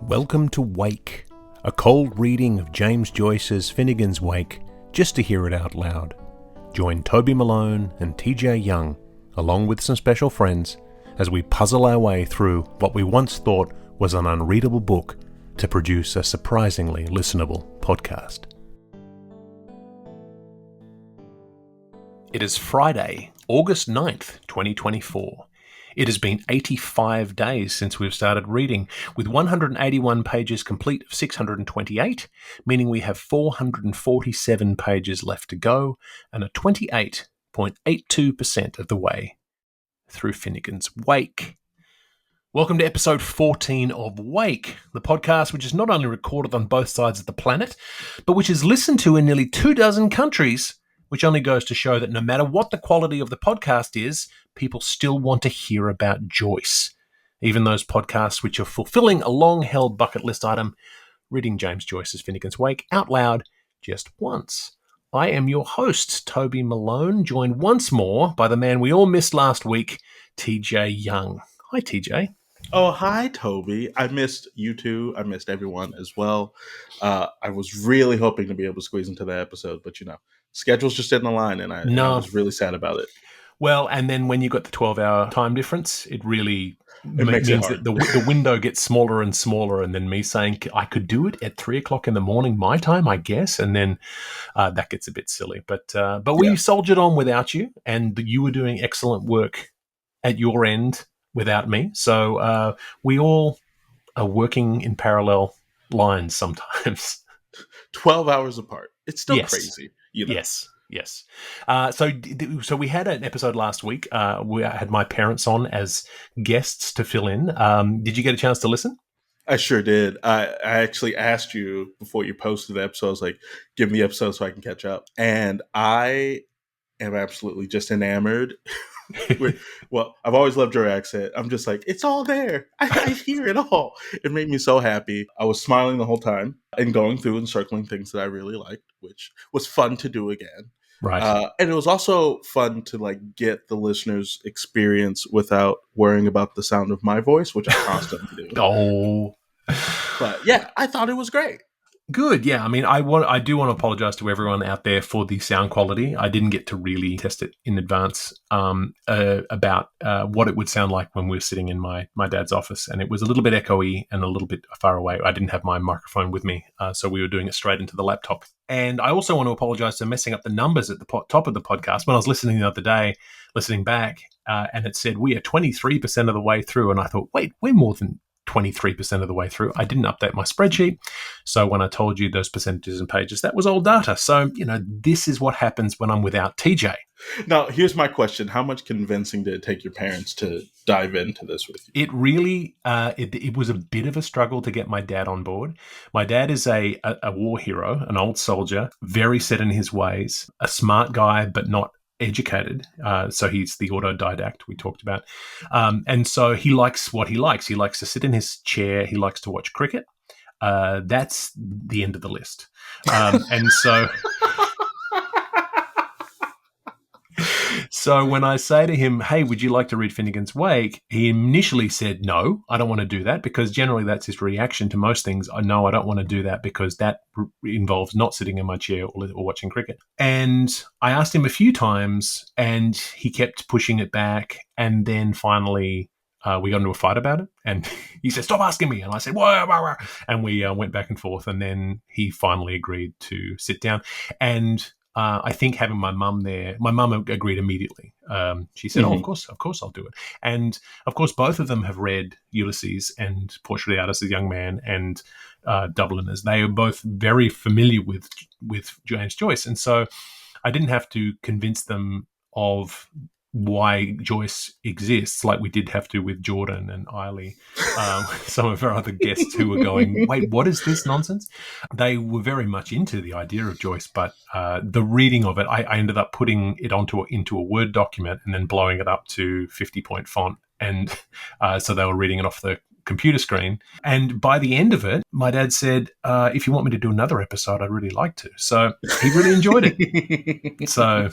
Welcome to Wake, a cold reading of James Joyce's Finnegans Wake, just to hear it out loud. Join Toby Malone and TJ Young, along with some special friends, as we puzzle our way through what we once thought was an unreadable book to produce a surprisingly listenable podcast. It is Friday, August 9th, 2024. It has been 85 days since we've started reading, with 181 pages complete of 628, meaning we have 447 pages left to go and are 28.82% of the way through Finnegans Wake. Welcome to episode 14 of Wake, the podcast which is not only recorded on both sides of the planet, but which is listened to in nearly 24 countries, which only goes to show that no matter what the quality of the podcast is, people still want to hear about Joyce. Even those podcasts which are fulfilling a long-held bucket list item, reading James Joyce's Finnegans Wake out loud just once. I am your host, Toby Malone, joined once more by the man we all missed last week, TJ Young. Hi, TJ. Oh, hi, Toby. I missed you too. I missed everyone as well. I was really hoping to be able to squeeze into that episode, but schedules just didn't align, and I was really sad about it. Well, and then when you got the 12-hour time difference, it really makes means it hard. That the window gets smaller and smaller, and then me saying I could do it at 3 o'clock in the morning my time, I guess, and then that gets a bit silly. But we soldiered on without you, and you were doing excellent work at your end without me. So we all are working in parallel lines sometimes. 12 hours apart. It's still crazy. Yes. So we had an episode last week. We had my parents on as guests to fill in. Did you get a chance to listen? I sure did. I actually asked you before you posted the episode. I was like, give me the episode so I can catch up. And I am absolutely just enamored. Well, I've always loved your accent. I'm just like, it's all there. I hear it all. It made me so happy. I was smiling the whole time and going through and circling things that I really liked, which was fun to do again. Right. And it was also fun to get the listeners' experience without worrying about the sound of my voice, which I constantly do. Oh. But yeah, I thought it was great. Good. Yeah. I mean, I do want to apologize to everyone out there for the sound quality. I didn't get to really test it in advance about what it would sound like when we were sitting in my dad's office. And it was a little bit echoey and a little bit far away. I didn't have my microphone with me, so we were doing it straight into the laptop. And I also want to apologize for messing up the numbers at the top of the podcast. When I was listening the other day, listening back, and it said we are 23% of the way through. And I thought, wait, we're more than 23% of the way through. I didn't update my spreadsheet. So when I told you those percentages and pages, that was old data. So, this is what happens when I'm without TJ. Now, here's my question. How much convincing did it take your parents to dive into this with you? It really, it was a bit of a struggle to get my dad on board. My dad is a war hero, an old soldier, very set in his ways, a smart guy, but not educated, so he's the autodidact we talked about, and so he likes what he likes. He likes to sit in his chair. He likes to watch cricket. That's the end of the list. And so when I say to him, hey, would you like to read Finnegans Wake? He initially said, no, I don't want to do that, because generally that's his reaction to most things. No, I don't want to do that because that involves not sitting in my chair or watching cricket. And I asked him a few times and he kept pushing it back. And then finally we got into a fight about it. And he said, stop asking me. And I said, whoa. And we went back and forth. And then he finally agreed to sit down. And I think having my mum there, my mum agreed immediately. She said, of course I'll do it. And of course, both of them have read Ulysses and Portrait of the Artist as a Young Man and Dubliners. They are both very familiar with James Joyce. And so I didn't have to convince them of why Joyce exists, like we did have to with Jordan and Eiley, some of our other guests who were going, wait, what is this nonsense? They were very much into the idea of Joyce, but the reading of it, I ended up putting it into a Word document and then blowing it up to 50-point font. And so they were reading it off the computer screen. And by the end of it, my dad said, if you want me to do another episode, I'd really like to. So he really enjoyed it. So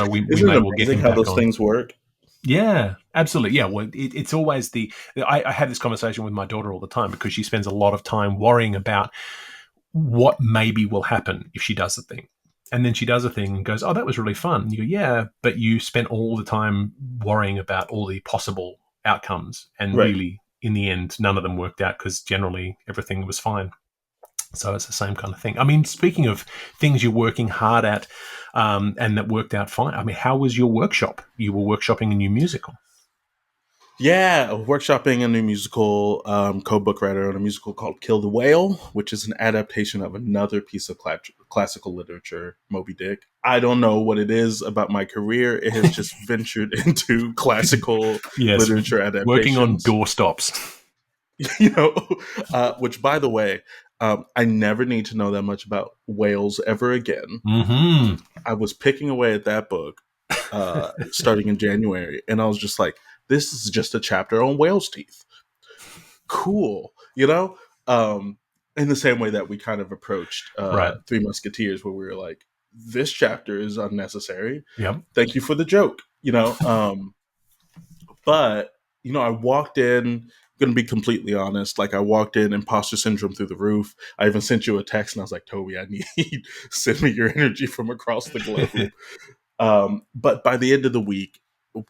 we may well get him how back those on. Things work. Yeah, absolutely. Yeah, well, it's always I have this conversation with my daughter all the time because she spends a lot of time worrying about what maybe will happen if she does a thing. And then she does a thing and goes, "Oh, that was really fun." And you go, "Yeah, but you spent all the time worrying about all the possible outcomes. And Right. really, in the end, none of them worked out because generally everything was fine." So it's the same kind of thing. I mean, speaking of things you're working hard at and that worked out fine, I mean, how was your workshop? You were workshopping a new musical. Yeah, workshopping a new musical, co-book writer on a musical called Kill the Whale, which is an adaptation of another piece of classical literature, Moby-Dick. I don't know what it is about my career. It has just ventured into classical Yes, literature working on adaptations. doorstops. you know, which, by the way, I never need to know that much about whales ever again. Hmm. I was picking away at that book starting in January, and I was just like, this is just a chapter on whale's teeth. Cool, in the same way that we kind of approached Right. Three Musketeers, where we were like, this chapter is unnecessary. Yep. Thank you for the joke, but I walked in. Going to be completely honest, like I walked in, imposter syndrome through the roof. I even sent you a text, and I was like, Toby, I need send me your energy from across the globe. But by the end of the week,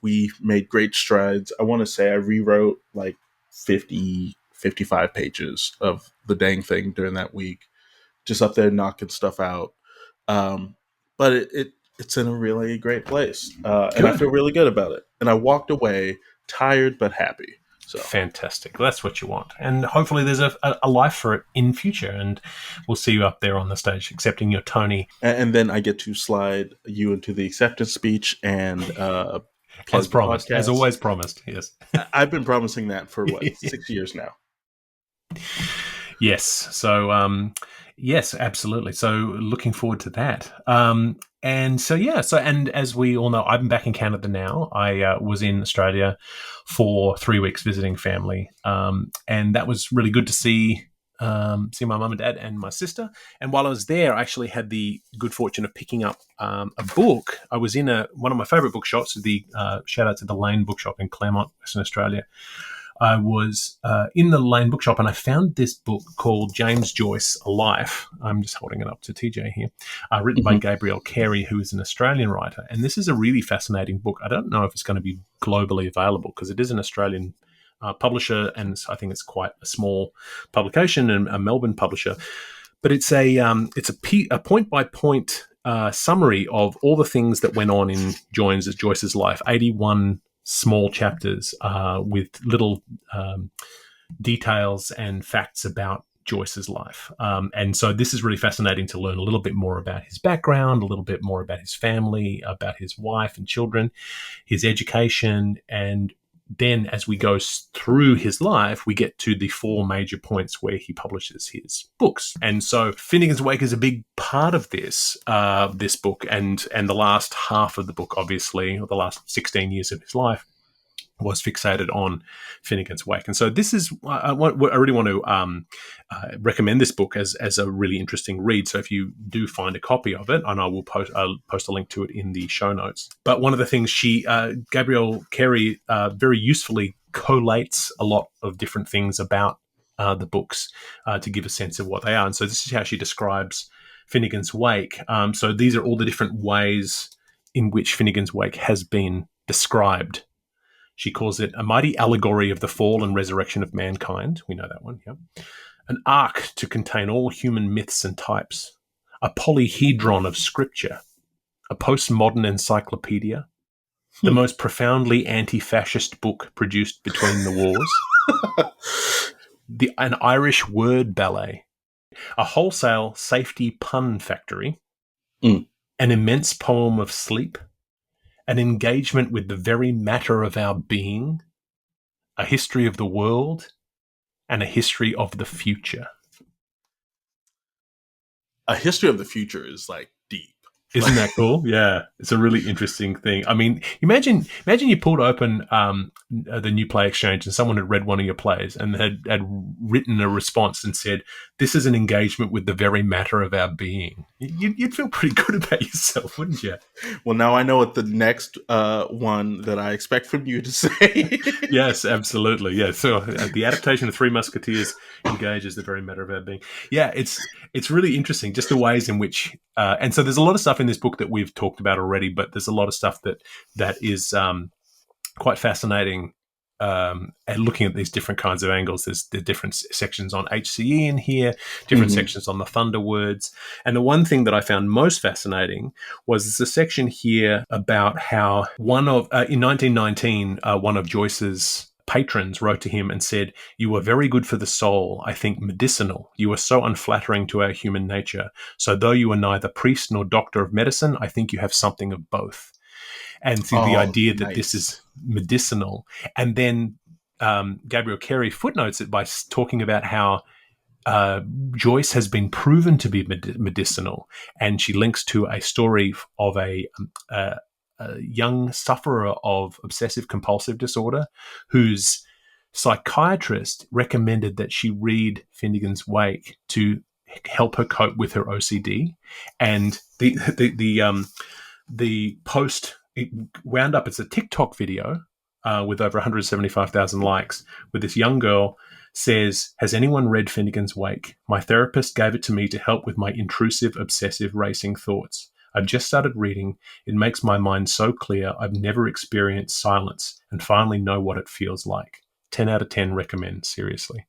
we made great strides. I want to say I rewrote like 50, 55 pages of the dang thing during that week, just up there knocking stuff out. Um, but it's in a really great place, and I Good. feel really good about it. And I walked away tired but happy. So, Fantastic. Well, that's what you want. And hopefully there's a life for it in future. And we'll see you up there on the stage accepting your Tony. and then I get to slide you into the acceptance speech and As plug the promised. As podcast. always promised. Yes. I've been promising that for what, 6 years now. Yes. So, yes, absolutely. So, looking forward to that. And so, yeah. So, and as we all know, I'm back in Canada now. I was in Australia for 3 weeks visiting family, and that was really good to see my mum and dad and my sister. And while I was there, I actually had the good fortune of picking up a book. I was in one of my favourite bookshops, the shout out to the Lane Bookshop in Claremont, Western Australia. I was in the Lane Bookshop and I found this book called James Joyce, A Life. I'm just holding it up to TJ here, written by Mm-hmm. Gabrielle Carey, who is an Australian writer. And this is a really fascinating book. I don't know if it's going to be globally available because it is an Australian publisher, and I think it's quite a small publication and a Melbourne publisher. But it's a point by point summary of all the things that went on in Joyce's life. 81 small chapters with little details and facts about Joyce's life. And so this is really fascinating to learn a little bit more about his background, a little bit more about his family, about his wife and children, his education, and then as we go through his life, we get to the 4 major points where he publishes his books. And so Finnegans Wake is a big part of this book, and the last half of the book, obviously, or the last 16 years of his life, was fixated on Finnegans Wake. And so this is, I really want to recommend this book as a really interesting read. So if you do find a copy of it, and I'll post a link to it in the show notes. But one of the things Gabrielle Carey very usefully collates a lot of different things about the books to give a sense of what they are. And so this is how she describes Finnegans Wake. So these are all the different ways in which Finnegans Wake has been described. She calls it a mighty allegory of the fall and resurrection of mankind. We know that one, yeah. An ark to contain all human myths and types. A polyhedron of scripture. A postmodern encyclopedia. The most profoundly anti-fascist book produced between the wars. An Irish word ballet. A wholesale safety pun factory. Mm. An immense poem of sleep. An engagement with the very matter of our being, a history of the world, and a history of the future. A history of the future is like deep. Isn't that cool? Yeah, it's a really interesting thing. I mean, imagine you pulled open the New Play Exchange and someone had read one of your plays and had written a response and said, "This is an engagement with the very matter of our being." You'd feel pretty good about yourself, wouldn't you? Well, now I know what the next one that I expect from you to say. Yes, absolutely. Yeah. So the adaptation of Three Musketeers engages the very matter of our being. Yeah, it's really interesting, just the ways in which, and so there's a lot of stuff in this book that we've talked about already, but there's a lot of stuff that is quite fascinating. And looking at these different kinds of angles, there's the different sections on HCE in here, different sections on the thunder words. And the one thing that I found most fascinating was there's a section here about how in 1919, one of Joyce's patrons wrote to him and said, "You are very good for the soul, I think medicinal. You are so unflattering to our human nature. So though you are neither priest nor doctor of medicine, I think you have something of both." And through the idea that this is medicinal. And then Gabrielle Carey footnotes it by talking about how Joyce has been proven to be medicinal. And she links to a story of a young sufferer of obsessive compulsive disorder whose psychiatrist recommended that she read Finnegans Wake to help her cope with her OCD. And the post, it wound up as a TikTok video with over 175,000 likes, where this young girl says, "Has anyone read Finnegans Wake? My therapist gave it to me to help with my intrusive, obsessive, racing thoughts. I've just started reading. It makes my mind so clear. I've never experienced silence and finally know what it feels like. 10 out of 10 recommend, seriously."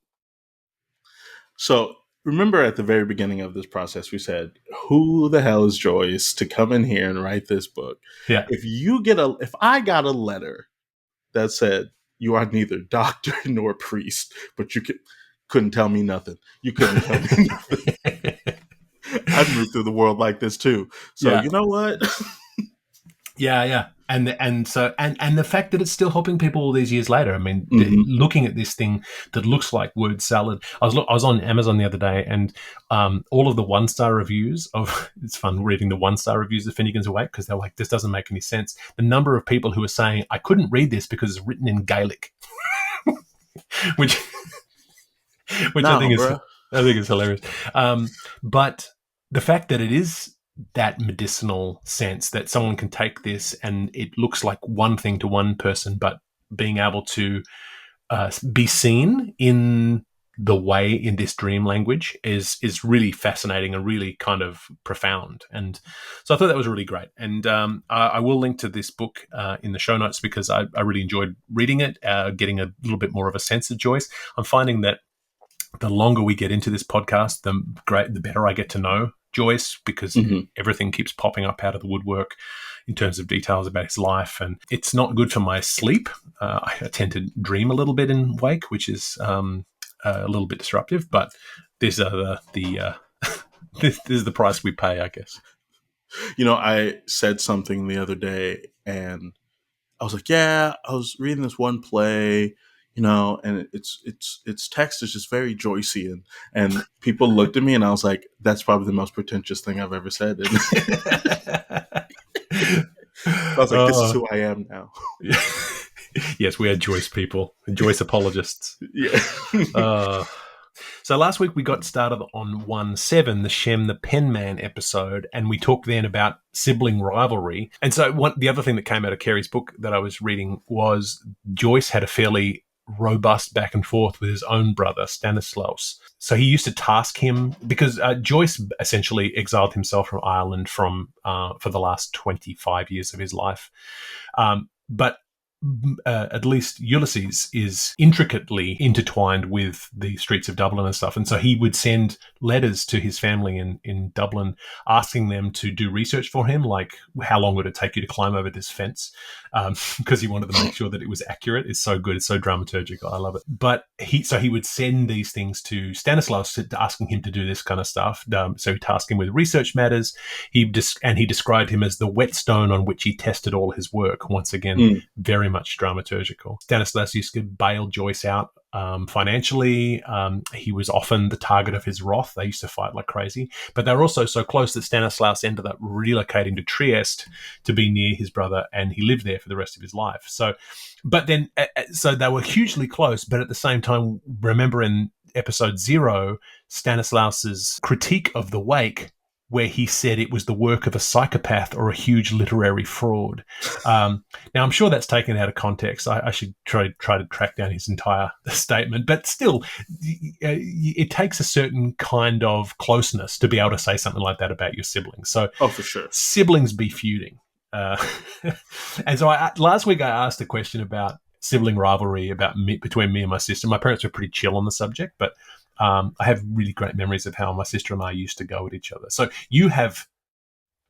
So remember at the very beginning of this process, we said, who the hell is Joyce to come in here and write this book? Yeah. If I got a letter that said, "You are neither doctor nor priest, but you couldn't tell me nothing. You couldn't tell me nothing." I'd move through the world like this too. So You know what? Yeah. And the fact that it's still helping people all these years later. I mean, looking at this thing that looks like word salad. I was on Amazon the other day, and all of the 1-star reviews it's fun reading the 1-star reviews of Finnegans Wake, because they're like, this doesn't make any sense. The number of people who are saying, "I couldn't read this because it's written in Gaelic," which I think is hilarious. But the fact that it is that medicinal sense that someone can take this and it looks like one thing to one person, but being able to be seen in the way in this dream language is really fascinating and really kind of profound. And so I thought that was really great. And I will link to this book in the show notes, because I really enjoyed reading it, getting a little bit more of a sense of Joyce. I'm finding that the longer we get into this podcast, the better I get to know Joyce, because everything keeps popping up out of the woodwork in terms of details about his life, and it's not good for my sleep. I tend to dream a little bit in Wake, which is a little bit disruptive, but these are this is the price we pay, I guess. I said something the other day, and I was like, "Yeah, I was reading this one play." And its text is just very Joycean. And people looked at me and I was like, that's probably the most pretentious thing I've ever said. I was like, this is who I am now. Yes, we are Joyce people, Joyce apologists. Yeah. So last week we got started on 1-7, the Shem the Penman episode, and we talked then about sibling rivalry. And so the other thing that came out of Carey's book that I was reading was Joyce had a fairly robust back and forth with his own brother, Stanislaus. So he used to task him, because Joyce essentially exiled himself from Ireland for the last 25 years of his life. But at least Ulysses is intricately intertwined with the streets of Dublin and stuff. And so he would send letters to his family in Dublin asking them to do research for him, like how long would it take you to climb over this fence? Because he wanted to make sure that it was accurate. It's so good. It's so dramaturgical. I love it. But he would send these things to Stanislaus asking him to do this kind of stuff. So he tasked him with research matters. He described him as the whetstone on which he tested all his work. Once again, very much dramaturgical. Stanislaus used to bail Joyce out Financially, he was often the target of his wrath. They used to fight like crazy. But they were also so close that Stanislaus ended up relocating to Trieste to be near his brother, and he lived there for the rest of his life. So they were hugely close, but at the same time, remember in episode 0, Stanislaus's critique of the Wake, where he said it was the work of a psychopath or a huge literary fraud. Now, I'm sure that's taken out of context. I should try to track down his entire statement. But still, it takes a certain kind of closeness to be able to say something like that about your siblings. So, for sure. Siblings be feuding. And so last week I asked a question about sibling rivalry between me and my sister. My parents were pretty chill on the subject, but I have really great memories of how my sister and I used to go at each other. So you have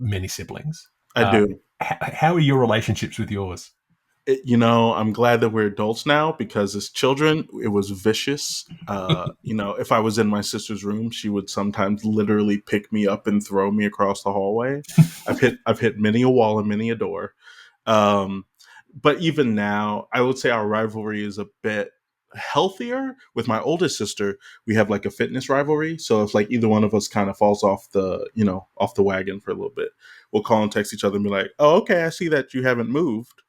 many siblings. I do. How are your relationships with yours? I'm glad that we're adults now, because as children, it was vicious. If I was in my sister's room, she would sometimes literally pick me up and throw me across the hallway. I've hit many a wall and many a door. But even now, I would say our rivalry is a bit healthier. With my oldest sister, we have like a fitness rivalry. So if like either one of us kind of falls off the wagon for a little bit, we'll call and text each other and be like, "Oh, okay, I see that you haven't moved."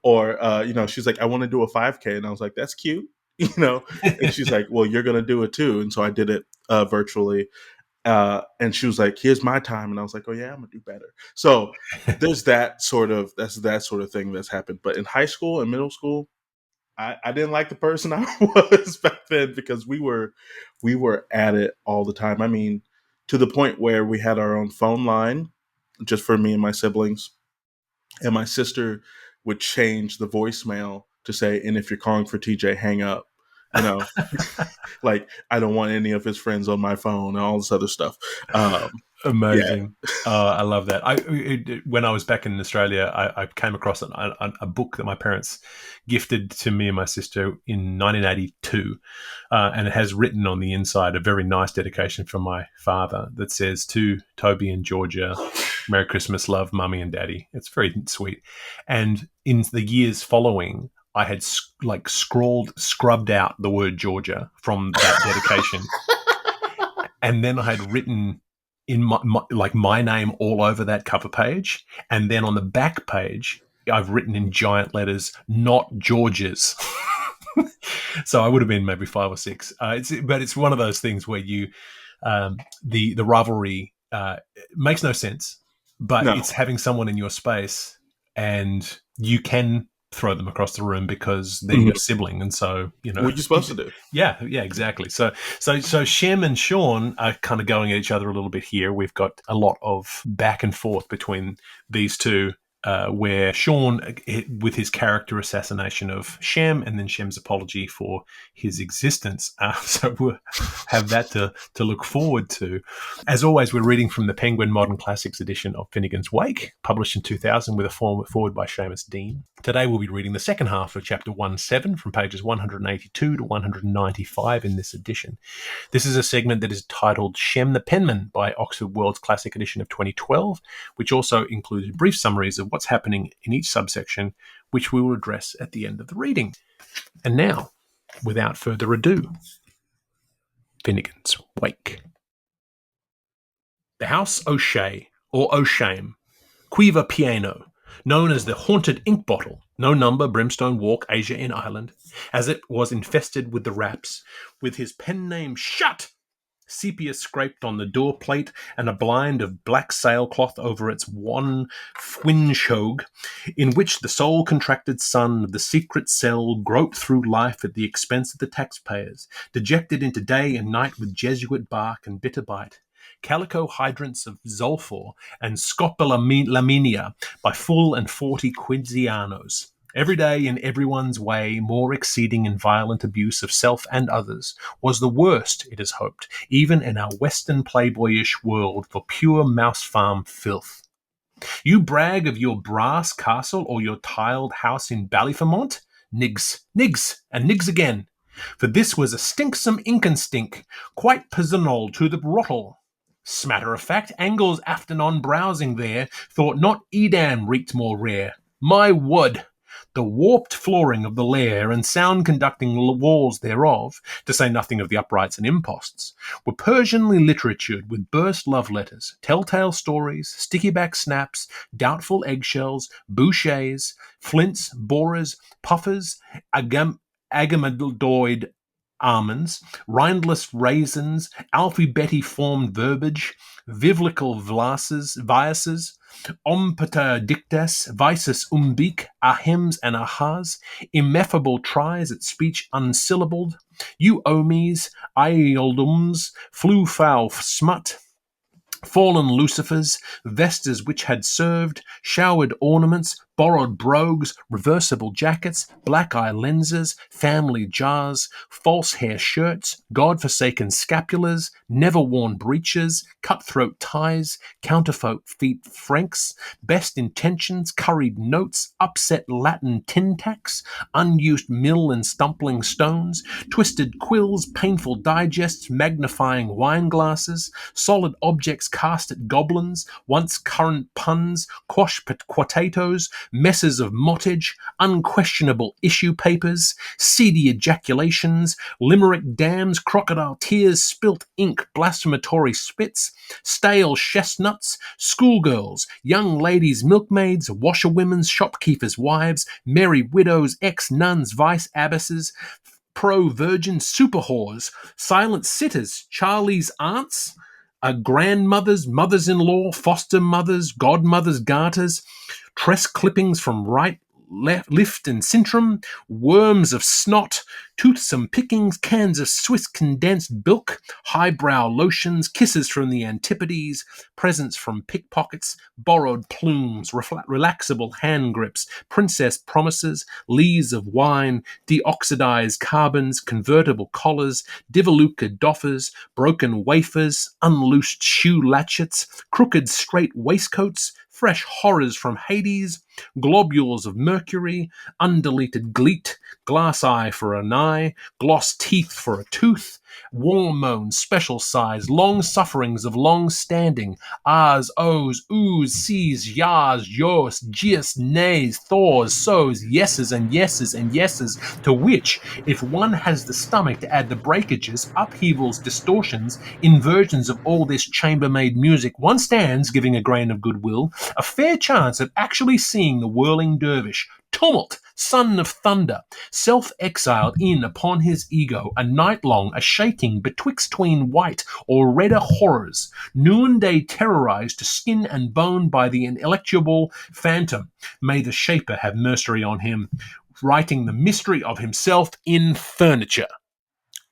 Or she's like, "I want to do a 5K," and I was like, "That's cute," and she's like, "Well, you're gonna do it too," and so I did it virtually. And she was like, "Here's my time," and I was like, "Oh yeah, I'm gonna do better." So there's that sort of thing that's happened. But in high school and middle school, I didn't like the person I was back then, because we were at it all the time. I mean, to the point where we had our own phone line just for me and my siblings, and my sister would change the voicemail to say, "And if you're calling for TJ, hang up." Like, I don't want any of his friends on my phone and all this other stuff. Amazing. Yeah. I love that. When I was back in Australia, I came across a book that my parents gifted to me and my sister in 1982. And it has written on the inside a very nice dedication from my father that says, "To Toby and Georgia, Merry Christmas, love, Mummy and Daddy." It's very sweet. And in the years following, I had scrubbed out the word Georgia from that dedication. And then I had written in my name all over that cover page. And then on the back page, I've written in giant letters, "Not George's." So I would have been maybe 5 or 6. But it's one of those things where you, the rivalry makes no sense, but it's having someone in your space and you can throw them across the room because they're your sibling, and so what are you supposed to do? Yeah, exactly. So Shem and Shaun are kind of going at each other a little bit here. We've got a lot of back and forth between these two, where Shaun, with his character assassination of Shem, and then Shem's apology for his existence. So we'll have that to look forward to. As always, we're reading from the Penguin Modern Classics edition of Finnegans Wake, published in 2000 with a foreword by Seamus Dean. Today we'll be reading the second half of chapter 1-7 from pages 182 to 195 in this edition. This is a segment that is titled Shem the Penman by Oxford World's Classic edition of 2012, which also included brief summaries of what's happening in each subsection, which we will address at the end of the reading. And now, without further ado, Finnegans Wake. The House O'Shea, or O'Shame, Quiver Piano, known as the Haunted Ink Bottle, no number, Brimstone Walk, Asia in Ireland, as it was infested with the raps, with his pen name Shut! Sepia scraped on the door plate and a blind of black sailcloth over its one fwinshog, in which the soul-contracted son of the secret cell groped through life at the expense of the taxpayers, dejected into day and night with Jesuit bark and bitter bite, calico hydrants of Zolfor and Scopolamina by full and 40 quinzianos. Every day in everyone's way, more exceeding and violent abuse of self and others was the worst, it is hoped, even in our Western playboyish world for pure mouse farm filth. You brag of your brass castle or your tiled house in Ballyfermont? Nigs, nigs, and nigs again. For this was a stinksome inkenstink, quite personal to the rottle. Smatter of fact, Angles afternoon browsing there thought not Edam reeked more rare. My word! The warped flooring of the lair and sound-conducting walls thereof, to say nothing of the uprights and imposts, were Persianly literatured with burst love letters, telltale stories, sticky-back snaps, doubtful eggshells, bouchées, flints, borers, puffers, agamedoid almonds, rindless raisins, Alfie Betty formed verbiage, biblical viases, ompter dictas, vices umbic, ahems and ahas, ineffable tries at speech unsyllabled, euomes, aeoldums, flew foul smut, fallen lucifers, vestas which had served, showered ornaments, borrowed brogues, reversible jackets, black eye lenses, family jars, false hair shirts, god-forsaken scapulars, never-worn breeches, cutthroat ties, counterfeit francs, best intentions, curried notes, upset Latin tin tacks, unused mill and stumbling stones, twisted quills, painful digests, magnifying wine glasses, solid objects cast at goblins, once current puns, quash potatoes, messes of mottage, unquestionable issue papers, seedy ejaculations, limerick dams, crocodile tears, spilt ink, blasphematory spits, stale chestnuts, schoolgirls, young ladies' milkmaids, washerwomen's, shopkeepers' wives, merry widows, ex-nuns, vice-abbesses, pro-virgin super whores, silent sitters, Charlie's aunts, grandmothers, mothers-in-law, foster mothers, godmothers, garters, tress clippings from right, left, lift and syntrum, worms of snot, toothsome pickings, cans of Swiss condensed milk, highbrow lotions, kisses from the antipodes, presents from pickpockets, borrowed plumes, relaxable hand grips, princess promises, lees of wine, deoxidized carbons, convertible collars, divaluka doffers, broken wafers, unloosed shoe latchets, crooked straight waistcoats, fresh horrors from Hades, globules of mercury, undeleted gleet, glass eye for an eye, gloss teeth for a tooth, warm moan, special size, long sufferings of long standing, ahs, ohs, oohs, sees, yas, yos, gias, nays, thaws, so's, yeses and yeses and yeses, to which, if one has the stomach to add the breakages, upheavals, distortions, inversions of all this chambermaid music, one stands, giving a grain of goodwill, a fair chance of actually seeing the whirling dervish, tumult, son of thunder, self-exiled in upon his ego, a night long, a shaking betwixt tween white or redder horrors, noonday terrorized to skin and bone by the ineluctable phantom. May the Shaper have mercy on him, writing the mystery of himself in furniture.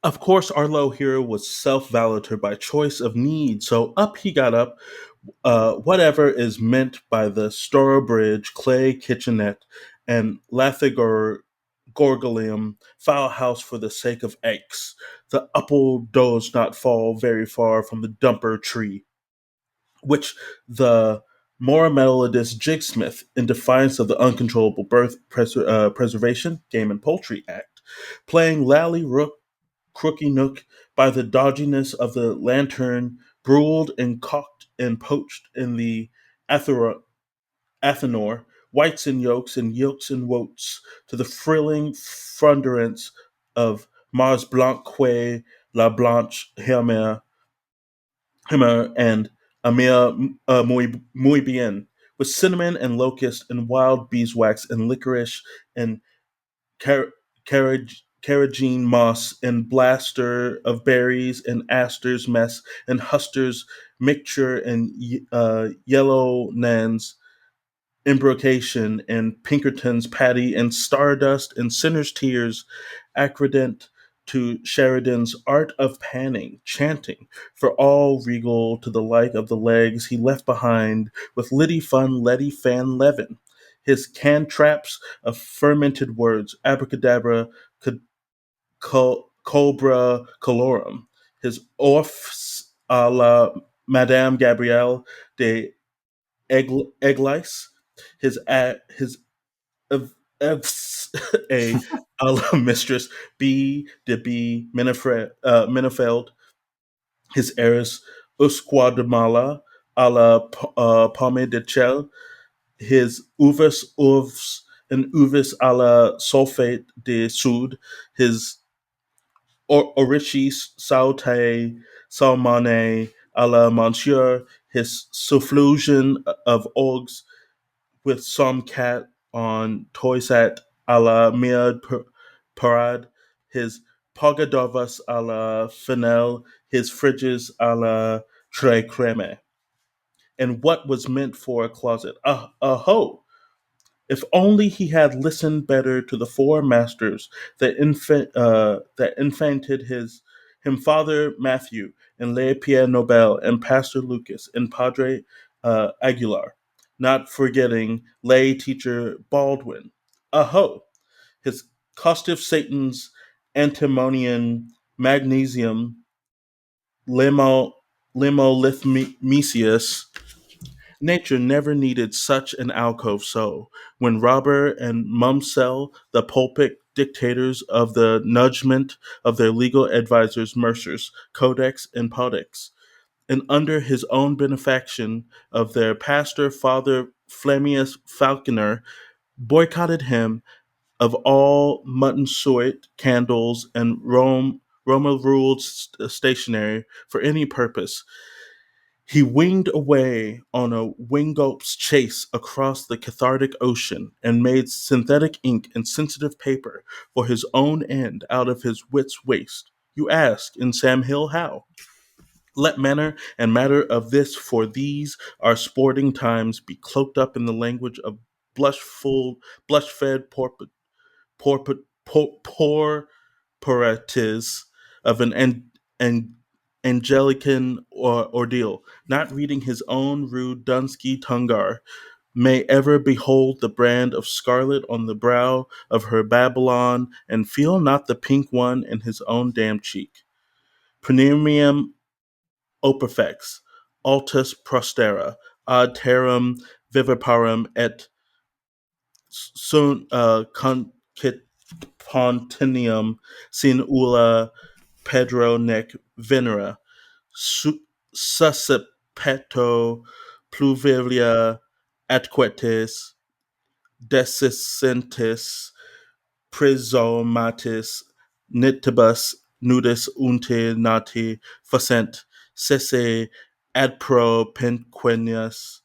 Of course, our low hero was self-valator by choice of need, so up he got up, whatever is meant by the Stourbridge clay kitchenette and Lathagorgolium fowl house for the sake of eggs. The apple does not fall very far from the dumper tree, which the Moramelodist jigsmith, in defiance of the Uncontrollable Birth Preservation, Game and Poultry Act, playing Lally Rook, Crooky Nook by the dodginess of the lantern, brewed and cocked and poached in the Athenor, whites and yolks and woats, to the frilling frundrance of Mars Blanc que la Blanche Himmer and Amir muy bien, with cinnamon and locust and wild beeswax and licorice and car- carrageen moss and blaster of berries and aster's mess and huster's mixture and yellow nan's embrocation and Pinkerton's patty and stardust and sinner's tears, accredent to Sheridan's art of panning, chanting, for all regal to the like of the legs he left behind with Liddy Fun, Letty Fan Levin. His cantraps of fermented words, abracadabra, cobra colorum, his oifs a la Madame Gabrielle de Eglise, his a la Mistress B de B Minefeld, his heiress Usquadamala a la Pomme de Chel, his uvas an uvis à la sulfate de soude, his orichis sauté salmone à la monsieur, his soufflusion of orgs with some cat on toysat à la miad parade, his pogadovas à la fennel, his fridges à la tre creme. And what was meant for a closet? Ho! If only he had listened better to the four masters that infanted him, Father Matthew and Le Pierre Nobel and Pastor Lucas and Padre Aguilar, not forgetting lay teacher Baldwin. Aho! His costive Satan's antimonian magnesium limolithmesius. Nature never needed such an alcove so. When Robert and Mumsell, the pulpit dictators of the nudgement of their legal advisors Mercers, Codex, and Podex, and under his own benefaction of their pastor, Father Flamius Falconer, boycotted him of all mutton suet, candles, and Roma ruled stationery for any purpose, he winged away on a wingope's chase across the cathartic ocean and made synthetic ink and sensitive paper for his own end out of his wits' waste. You ask, in Sam Hill, how? Let manner and matter of this for these our sporting times be cloaked up in the language of blush-fed porporatis of an Angelican ordeal, not reading his own rude Dunsky Tungar, may ever behold the brand of scarlet on the brow of her Babylon, and feel not the pink one in his own damn cheek. Premium operfex, altus prostera, ad terram viviparum et sun concit Pontinium sin ulla Pedro nec venera suscipeto pluvilia atquetis descentis prisomatis nitibus nudis unte nati facent sese ad pro penquenius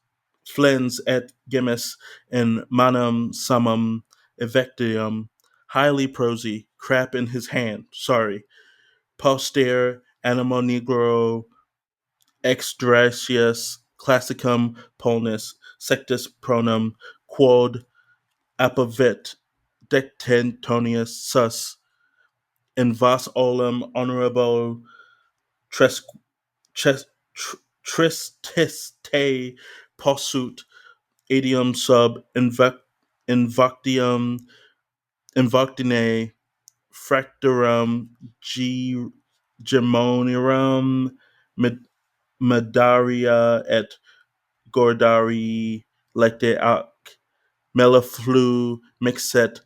flens et gemmis in manum summum evectium highly prosy, crap in his hand, sorry, poster animo negro extracius classicum polnis sectus pronum quod apavit dectentonius sus in vas olum honorable tres, trististe possut idiom sub invoctium invoctine fractorum gemonirum medaria et gordari lecte ac melliflu mixet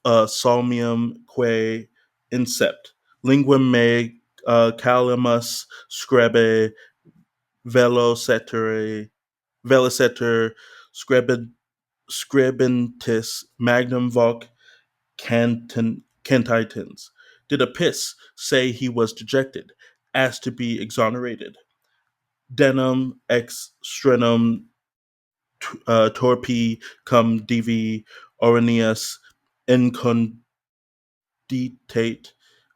salmium que incept linguam me calamus screbe veloceter scribentis magnum voc cantitans. Did Apis say he was dejected, asked to be exonerated? Denum ex strenum torpi cum divi Oranius inconditate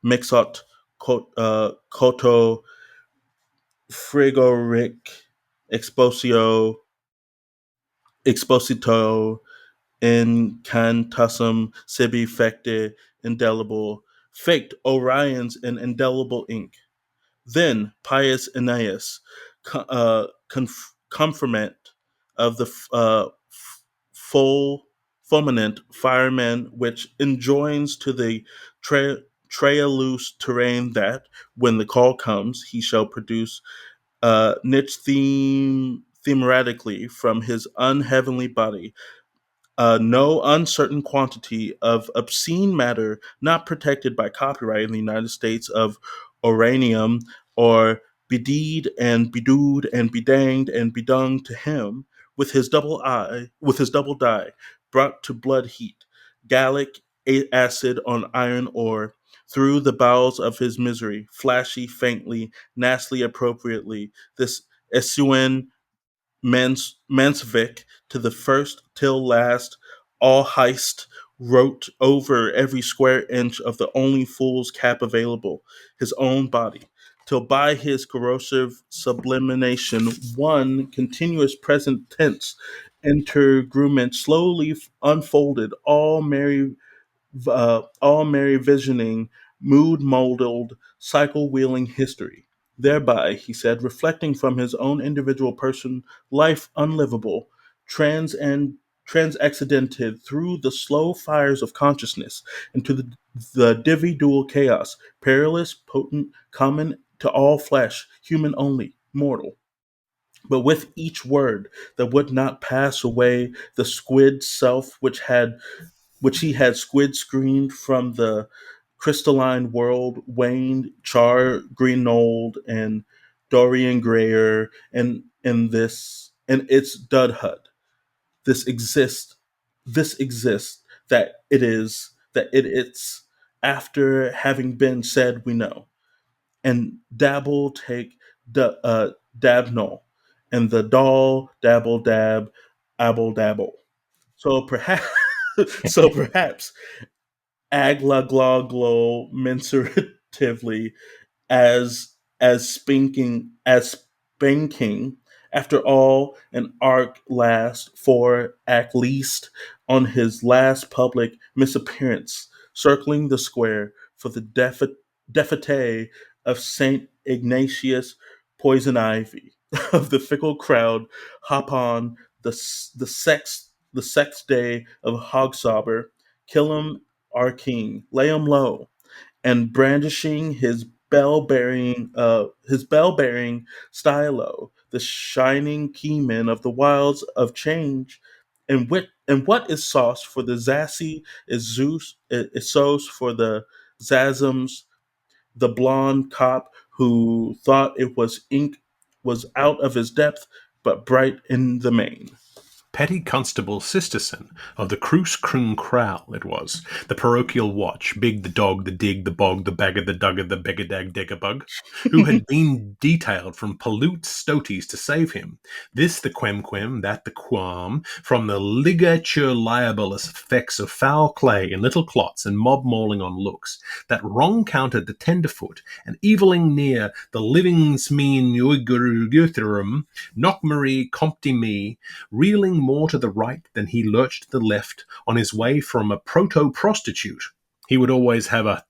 mixot coto frigoric exposito incantassum sibi fecte indelible, faked Orion's in indelible ink. Then pious Aeneas, confirmant of the fulminant fireman, which enjoins to the Trailus terrain that, when the call comes, he shall produce niche thematically from his unheavenly body no uncertain quantity of obscene matter not protected by copyright in the United States of uranium or bedeed and bedewed and bedanged and bedung to him with his double die brought to blood heat, gallic acid on iron ore, through the bowels of his misery, flashy, faintly, nastily, appropriately, this Esuen Mansvik to the first till last, all heist, wrote over every square inch of the only fool's cap available, his own body, till by his corrosive sublimation, one continuous present tense intergrument slowly unfolded all merry visioning, mood molded, cycle wheeling history. Thereby, he said, reflecting from his own individual person life unlivable, trans and transaccidented through the slow fires of consciousness into the divvy dual chaos, perilous, potent, common to all flesh, human only, mortal. But with each word that would not pass away, the squid self which he had squid screened from the crystalline world, waned, char green-old, and Dorian Grayer, and in this and its dudhud. This exists, this exists, that it's after having been said we know. And dabble take dabnol, and the doll dabble dab, abble dabble. So perhaps so perhaps aglagloglo mensuratively as spanking after all an arc last for at least on his last public misappearance circling the square for the defete of Saint Ignatius poison ivy of the fickle crowd hop on the sex day of Hogsauber, kill him our king, lay him low, and brandishing his bell bearing stylo, the shining keyman of the wilds of change, and what is sauce for the zassy is sauce for the zazums, the blonde cop who thought it was ink was out of his depth, but bright in the main. Petty Constable Sisterson of the Cruce Croon Crowl it was, the parochial watch, big the dog, the dig, the bog, the bagger, the dugger, the beggadag deggabug, who had been detailed from pollute stoties to save him, this the quem, that the quam, from the ligature libelous effects of foul clay in little clots and mob mauling on looks, that wrong counted the tenderfoot, and eviling near the living smeen uigurum, knockmarie compti me, reeling more to the right than he lurched to the left on his way from a proto-prostitute. He would always have a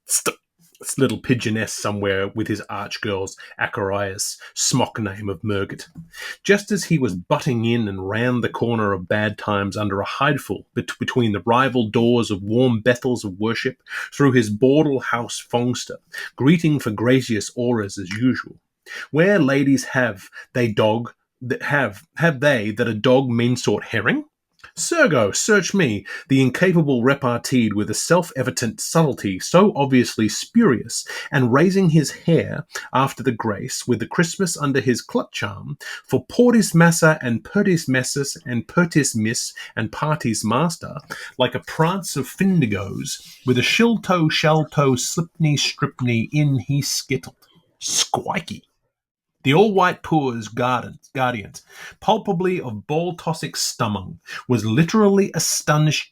little pigeoness somewhere with his arch-girl's Acarias smock name of Murgot. Just as he was butting in and round the corner of bad times under a hideful between the rival doors of warm Bethels of worship, through his bawdle house fongster, greeting for gracious auras as usual. Where ladies have they dog, have they that a dog mean sort herring? Sergo, search me, the incapable reparteed with a self-evident subtlety so obviously spurious, and raising his hair after the grace with the Christmas under his clutch arm, for portis massa and pertis messus and pertis miss and parties master, like a prance of Finnegans, with a shill-toe, shell-toe, slipney, stripney in he skittled. Squikey. The all-white poor's guardian, palpably of ball-tossic stomach, was literally astonished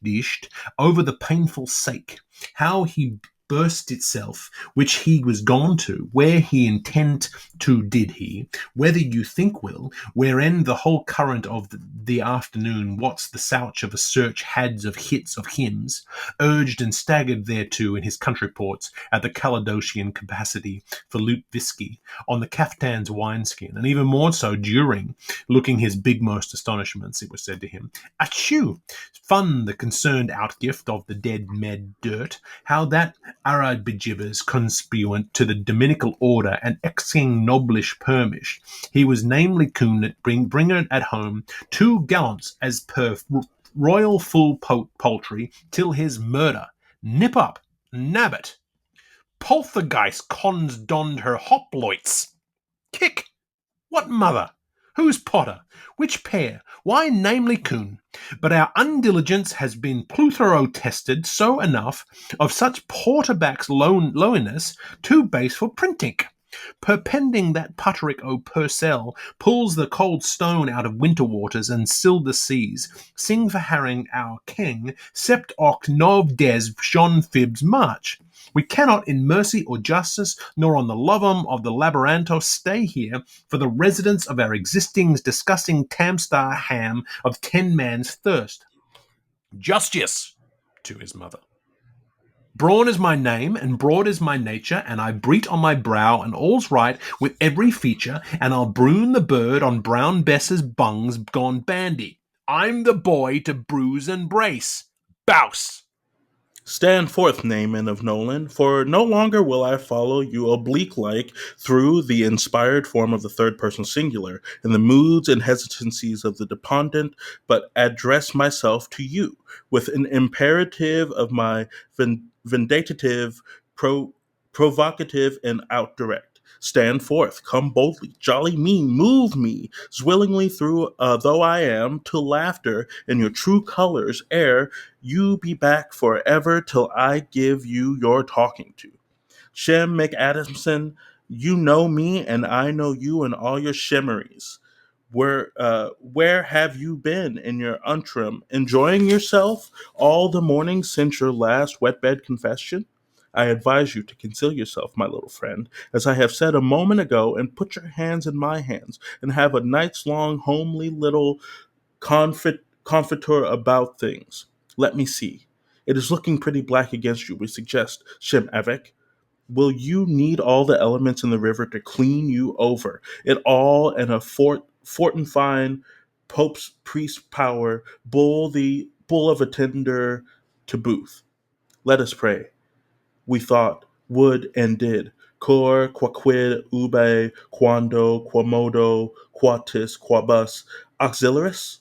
over the painful sake, how he burst itself, which he was gone to, where he intent to did he, whether you think will, wherein the whole current of the afternoon, what's the souch of a search hads of hits of hymns, urged and staggered thereto in his country ports at the Caledonian capacity for loot whiskey, on the caftan's wineskin, and even more so during, looking his bigmost astonishments, it was said to him, achoo, fun the concerned outgift of the dead med dirt, how that Arad bejibbers conspuent to the Dominical order and exing noblish permish, he was namely coon bringer at home 2 gallants as per royal full poultry till his murder. Nip up, nabbit. Poltergeist cons donned her hoploits. Kick! What mother? Who's Potter? Which pair? Why, namely Coon. But our undiligence has been Pluthero-tested so enough of such Porterback's lowliness, too base for printing. Perpending that Putterick o' Purcell pulls the cold stone out of winter waters and still the seas, sing for Herring our king, sept oct nov des John Fibs March. We cannot in mercy or justice, nor on the lovum of the labyranthos stay here, for the residence of our existing disgusting Tamstar ham of 10 man's thirst. Justice to his mother. Brawn is my name, and broad is my nature, and I breet on my brow, and all's right with every feature, and I'll broon the bird on Brown Bess's bungs gone bandy. I'm the boy to bruise and brace. Bouse! Stand forth, Naaman of Nolan, for no longer will I follow you oblique-like through the inspired form of the third-person singular, in the moods and hesitancies of the dependent, but address myself to you, with an imperative of my vindictive, provocative, and outdirect. Stand forth, come boldly, jolly me, move me, zwillingly through, though I am, to laughter in your true colors, ere you be back forever till I give you your talking to. Shem McAdamson, you know me and I know you and all your shimmeries. Where have you been in your untrim, enjoying yourself all the morning since your last wetbed confession? I advise you to conceal yourself, my little friend, as I have said a moment ago, and put your hands in my hands, and have a night's long, homely little confiture about things. Let me see. It is looking pretty black against you, we suggest, Shem Avec. Will you need all the elements in the river to clean you over? It all in a fortin Pope's priest power, bull of a tender to booth. Let us pray. We thought, would, and did. Cor, quaquid, ube, quando, quamodo, quatis, quabus, auxiliaris?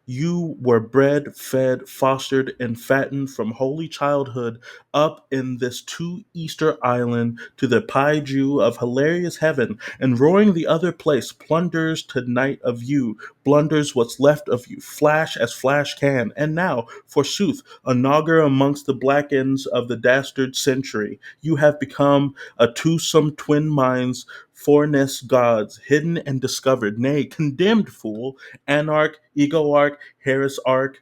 You were bred, fed, fostered, and fattened from holy childhood up in this two Easter island to the Pai-Ju of hilarious heaven, and roaring the other place plunders to night of you, blunders what's left of you, flash as flash can, and now, forsooth, a nogger amongst the black ends of the dastard century, you have become a twosome twin minds, foreness gods, hidden and discovered, nay, condemned fool, anarch, egoarch, heresiarch,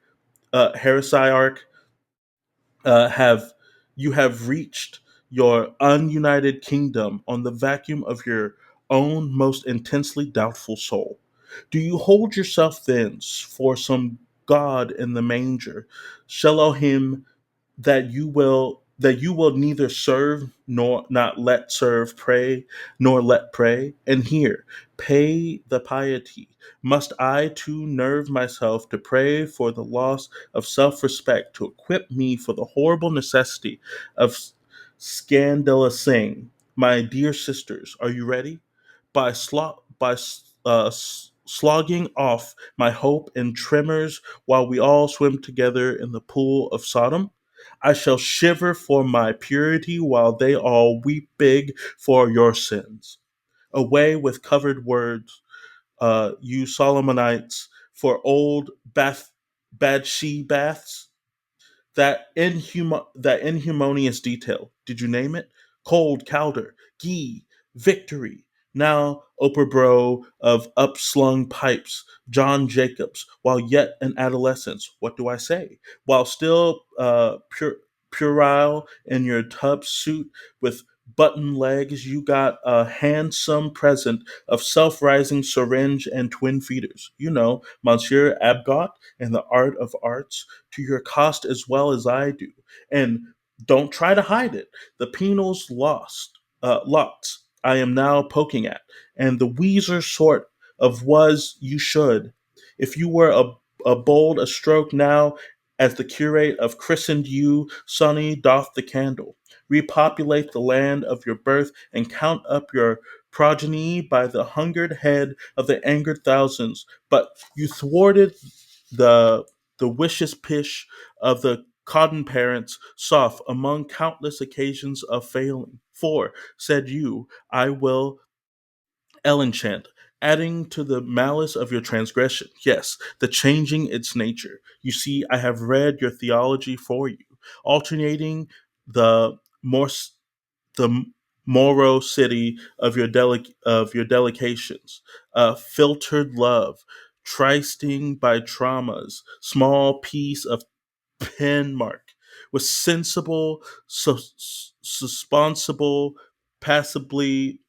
have you have reached your ununited kingdom on the vacuum of your own most intensely doubtful soul. Do you hold yourself then for some god in the manger, Shelohim, that you will neither serve nor not let serve, pray nor let pray? And here, pay the piety. Must I too nerve myself to pray for the loss of self-respect, to equip me for the horrible necessity of scandalousing? My dear sisters, are you ready? Slogging off my hope in tremors while we all swim together in the pool of Sodom? I shall shiver for my purity while they all weep big for your sins. Away with covered words, you Solomonites, for old bad she baths. That inhumanious detail. Did you name it? Cold Calder, Gee, Victory. Now Operbro of upslung pipes, John Jacobs, while yet an adolescence. What do I say? While still puerile in your tub suit with button legs, you got a handsome present of self-rising syringe and twin feeders. You know, Monsieur Abgot and the art of arts, to your cost as well as I do. And don't try to hide it. The penals lots I am now poking at, and the Weezer sort of was you should. If you were a bold a stroke now, as the curate of christened you, Sonny doff the candle. Repopulate the land of your birth and count up your progeny by the hungered head of the angered thousands. But you thwarted the wishes pish of the cotton parents, soft among countless occasions of failing. For, said you, I will Ellenchant, adding to the malice of your transgression. Yes, the changing its nature. You see, I have read your theology for you, alternating the more the morosity of your delications, filtered love, trysting by traumas, small piece of pen mark, with sensible, susponsible, passability,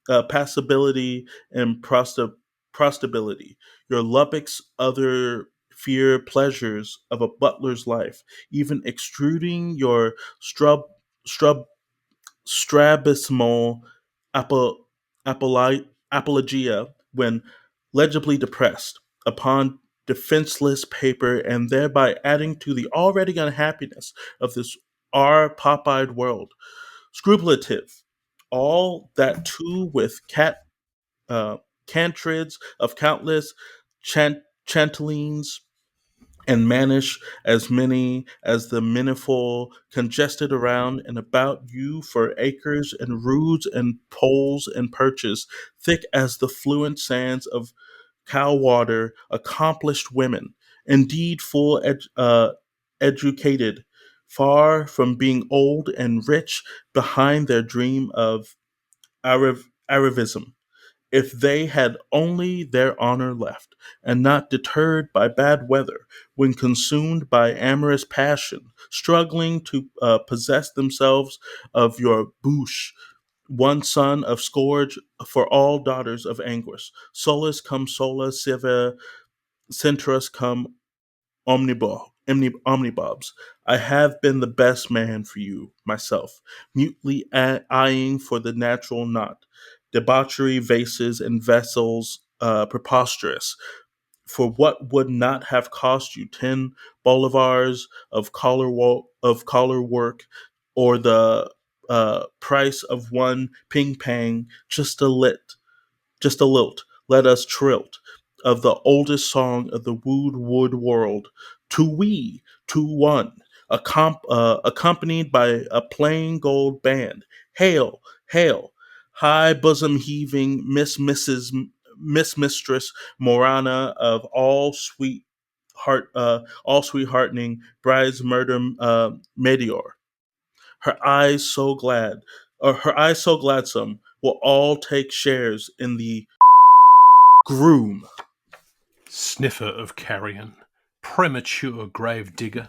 and prostability. Your Lubbock's other fear pleasures of a butler's life, even extruding your strub strabismal apo- apologia when legibly depressed upon defenseless paper, and thereby adding to the already unhappiness of this our pop-eyed world. Scrupulative, all that too with uh, cantrids of countless chantelines and manish as many as the manifold congested around and about you for acres and roods and poles and perches, thick as the fluent sands of cow water, accomplished women, indeed educated, far from being old and rich behind their dream of arrivism, if they had only their honor left, and not deterred by bad weather, when consumed by amorous passion, struggling to possess themselves of your bouche, one son of scourge for all daughters of anguish. Solus cum sola sive centrus cum omnibobs. I have been the best man for you myself, mutely eyeing for the natural knot, debauchery, vases, and vessels preposterous, for what would not have cost you 10 bolivars of collar work, or the price of one ping pang, just a lilt, let us trilt, of the oldest song of the wooed wood world, to we, to one, accompanied by a plain gold band. Hail, hail, high bosom heaving Miss Mistress Morana of all sweet heartening bride's murder meteor. Her eyes so glad, or her eyes so gladsome, will all take shares in the groom. Sniffer of carrion, premature grave digger,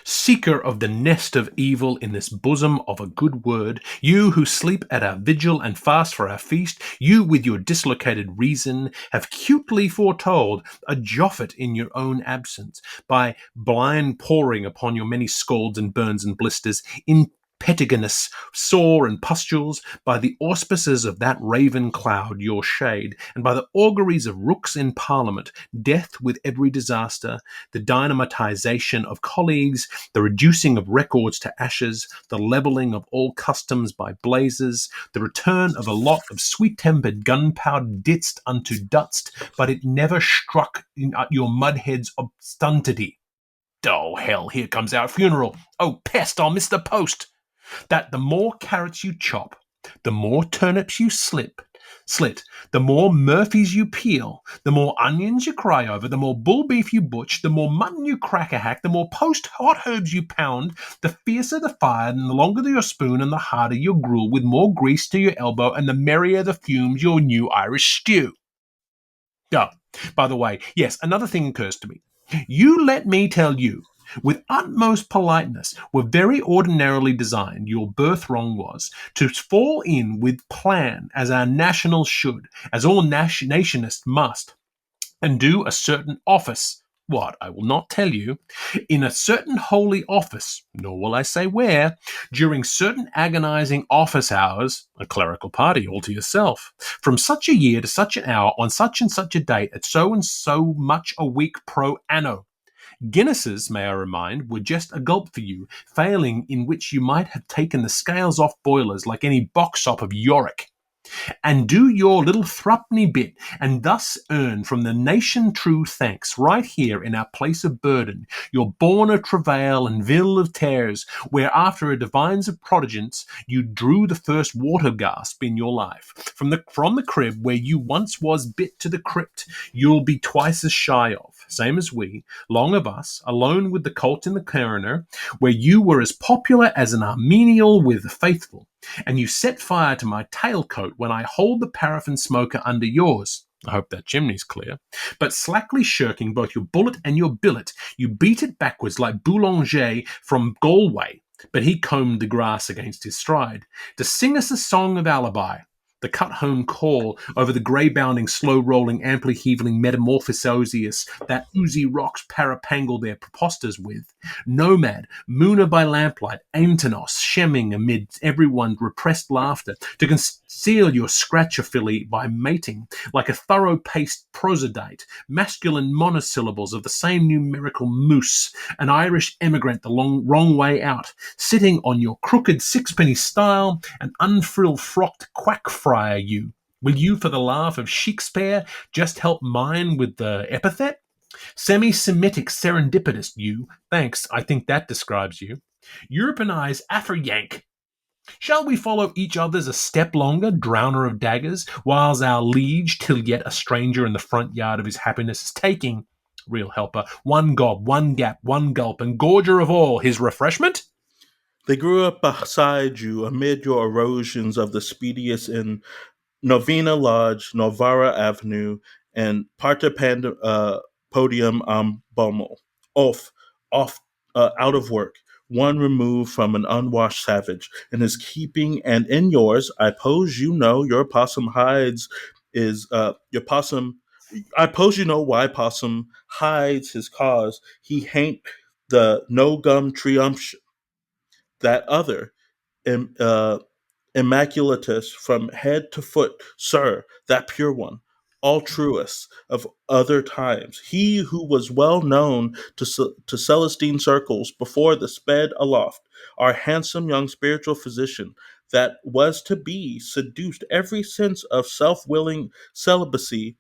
seeker of the nest of evil in this bosom of a good word, you who sleep at our vigil and fast for our feast, you with your dislocated reason have cutely foretold a Joffet in your own absence, by blind poring upon your many scalds and burns and blisters, in petagonous, sore and pustules, by the auspices of that raven cloud, your shade, and by the auguries of rooks in parliament, death with every disaster, the dynamitization of colleagues, the reducing of records to ashes, the levelling of all customs by blazes, the return of a lot of sweet-tempered gunpowder ditched unto dust, but it never struck in at your mudhead's obstantity. Oh, hell, here comes our funeral. Oh, pest, I'll miss the post. That the more carrots you chop, the more turnips you slit, the more Murphys you peel, the more onions you cry over, the more bull beef you butch, the more mutton you crack a hack, the more post hot herbs you pound, the fiercer the fire, and the longer your spoon, and the harder your gruel, with more grease to your elbow, and the merrier the fumes your new Irish stew. Oh, by the way, yes, another thing occurs to me. You let me tell you, with utmost politeness, were very ordinarily designed, your birth wrong was, to fall in with plan, as our nationals should, as all nationists must, and do a certain office. What, I will not tell you, in a certain holy office, nor will I say where, during certain agonizing office hours, a clerical party all to yourself, from such a year to such an hour, on such and such a date, at so and so much a week pro anno. Guinnesses, may I remind, were just a gulp for you, failing in which you might have taken the scales off boilers like any box shop of Yorick. and do your little thruppenny bit, and thus earn from the nation true thanks, right here in our place of burden, your born of travail and ville of tears, where after a divines of prodigence you drew the first water gasp in your life. From the crib where you once was bit to the crypt, you'll be twice as shy of, same as we, long of us, alone with the colt in the coroner, where you were as popular as an Armenial with the faithful, and you set fire to my tailcoat when I hold the paraffin smoker under yours. I hope that chimney's clear. But slackly shirking both your bullet and your billet, you beat it backwards like Boulanger from Galway, but he combed the grass against his stride, to sing us a song of alibi, the cut-home call over the grey-bounding, slow-rolling, amply-heaving metamorphosius that oozy rocks parapangle their preposters with. Nomad, mooner by lamplight, Antonos, shemming amid everyone's repressed laughter, to conceal your scratchophily by mating, like a thorough-paced prosodite, masculine monosyllables of the same numerical moose, an Irish emigrant the wrong way out, sitting on your crooked sixpenny stile, an unfrill-frocked quack-friar you. Will you, for the laugh of Shakespeare, just help mine with the epithet? Semi-Semitic serendipitous you. Thanks, I think that describes you. Europeanized Afro-Yank. Shall we follow each other's a step longer, drowner of daggers, whiles our liege till yet a stranger in the front yard of his happiness is taking, real helper, one gob, one gap, one gulp, and gorger of all, his refreshment? They grew up beside you amid your erosions of the speediest in Novena Lodge, Novara Avenue, and Parta Podium Bommel. Off, out of work, one removed from an unwashed savage. In his keeping and in yours, I pose you know your possum hides is your possum. I pose you know why possum hides his cause. He hain't the no gum triumph that other. Im- uh, Immaculatus from head to foot, sir, that pure one, all truest of other times, he who was well known to Celestine circles before the sped aloft, our handsome young spiritual physician, that was to be seduced every sense of self-willing celibacy,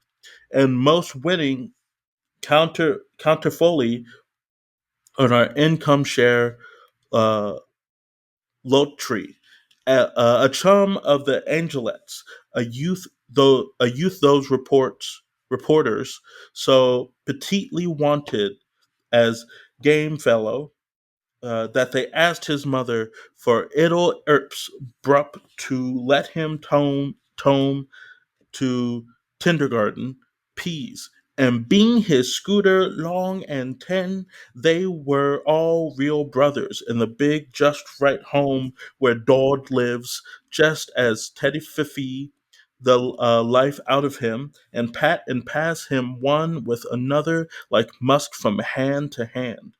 and most winning counterfolly on our income share uh, Lotry, a chum of the Angelettes, a youth those reporters so petitely wanted as game fellow that they asked his mother for idle erps brup to let him tome to kindergarten peas. And being his scooter long and ten, they were all real brothers in the big just right home where Dord lives, just as Teddy Fifi the life out of him, and pat and pass him one with another like musk from hand to hand,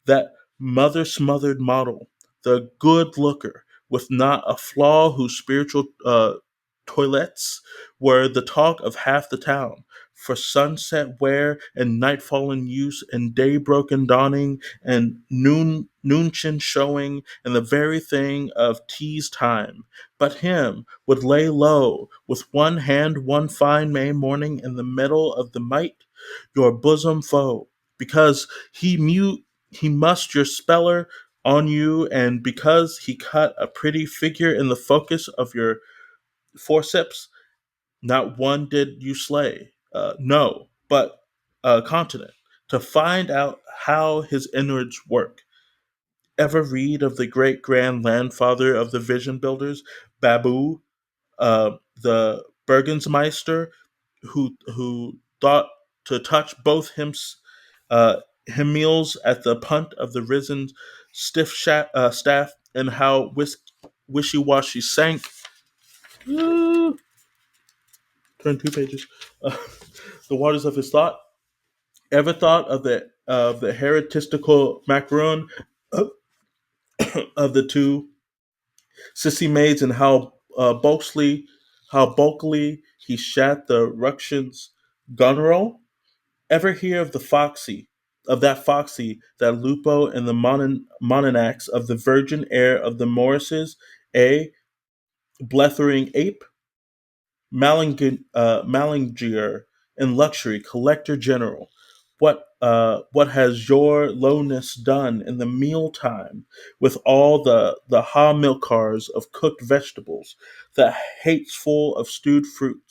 that mother smothered model, the good looker, with not a flaw, whose spiritual toilettes were the talk of half the town. For sunset wear and nightfall in use and day broken dawning and noonchin showing and the very thing of tea's time. But him would lay low with one hand one fine May morning in the middle of the might, your bosom foe, because he must your speller on you, and because he cut a pretty figure in the focus of your forceps, not one did you slay. No, but a continent to find out how his innards work. Ever read of the great grand landfather of the vision builders, Babu, the Bergensmeister, who thought to touch both him meals at the punt of the risen staff, and how wishy-washy sank. Turn two pages. Uh, the waters of his thought. Ever thought of the heretistical macaron of, of the two sissy maids, and how bulkily he shat the Ruxian's gunroll? Ever hear of that Foxy, that Lupo, and the Mononax of the virgin air of the Morrises, a blethering ape? Malingear in luxury, collector general. What has your lowness done in the mealtime with all the ha milkars of cooked vegetables, the hats full of stewed fruit,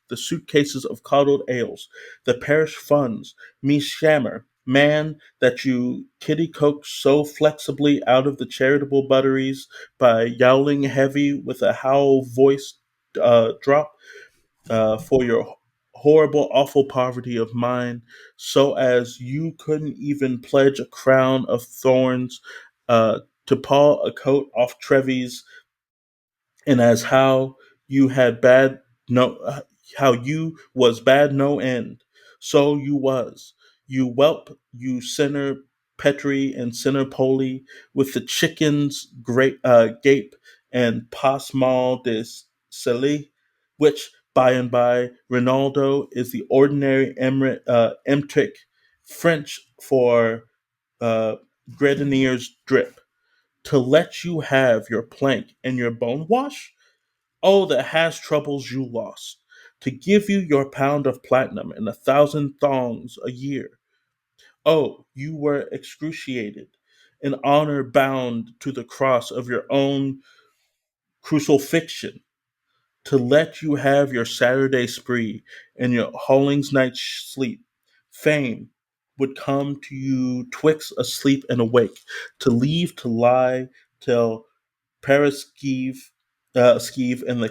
the suitcases of coddled ales, the parish funds, me shammer, man, that you kitty coax so flexibly out of the charitable butteries by yowling heavy with a howl voice drop for your horrible, awful poverty of mind, so as you couldn't even pledge a crown of thorns to paw a coat off Trevi's, and as you had bad no how you was bad no end, so you was, you whelp, you sinner petri and sinner poli, with the chickens great gape and pasmal de seli, which by and by Rinaldo is the ordinary emtric French for uh, grenadier's drip, to let you have your plank and your bone wash? Oh, that has troubles you lost, to give you your pound of platinum and 1,000 thongs a year. Oh, you were excruciated, in honor bound to the cross of your own crucifixion, to let you have your Saturday spree and your Hollings night sleep. Fame would come to you twixt asleep and awake, to leave to lie till Paraskeeve, Skeeve, and the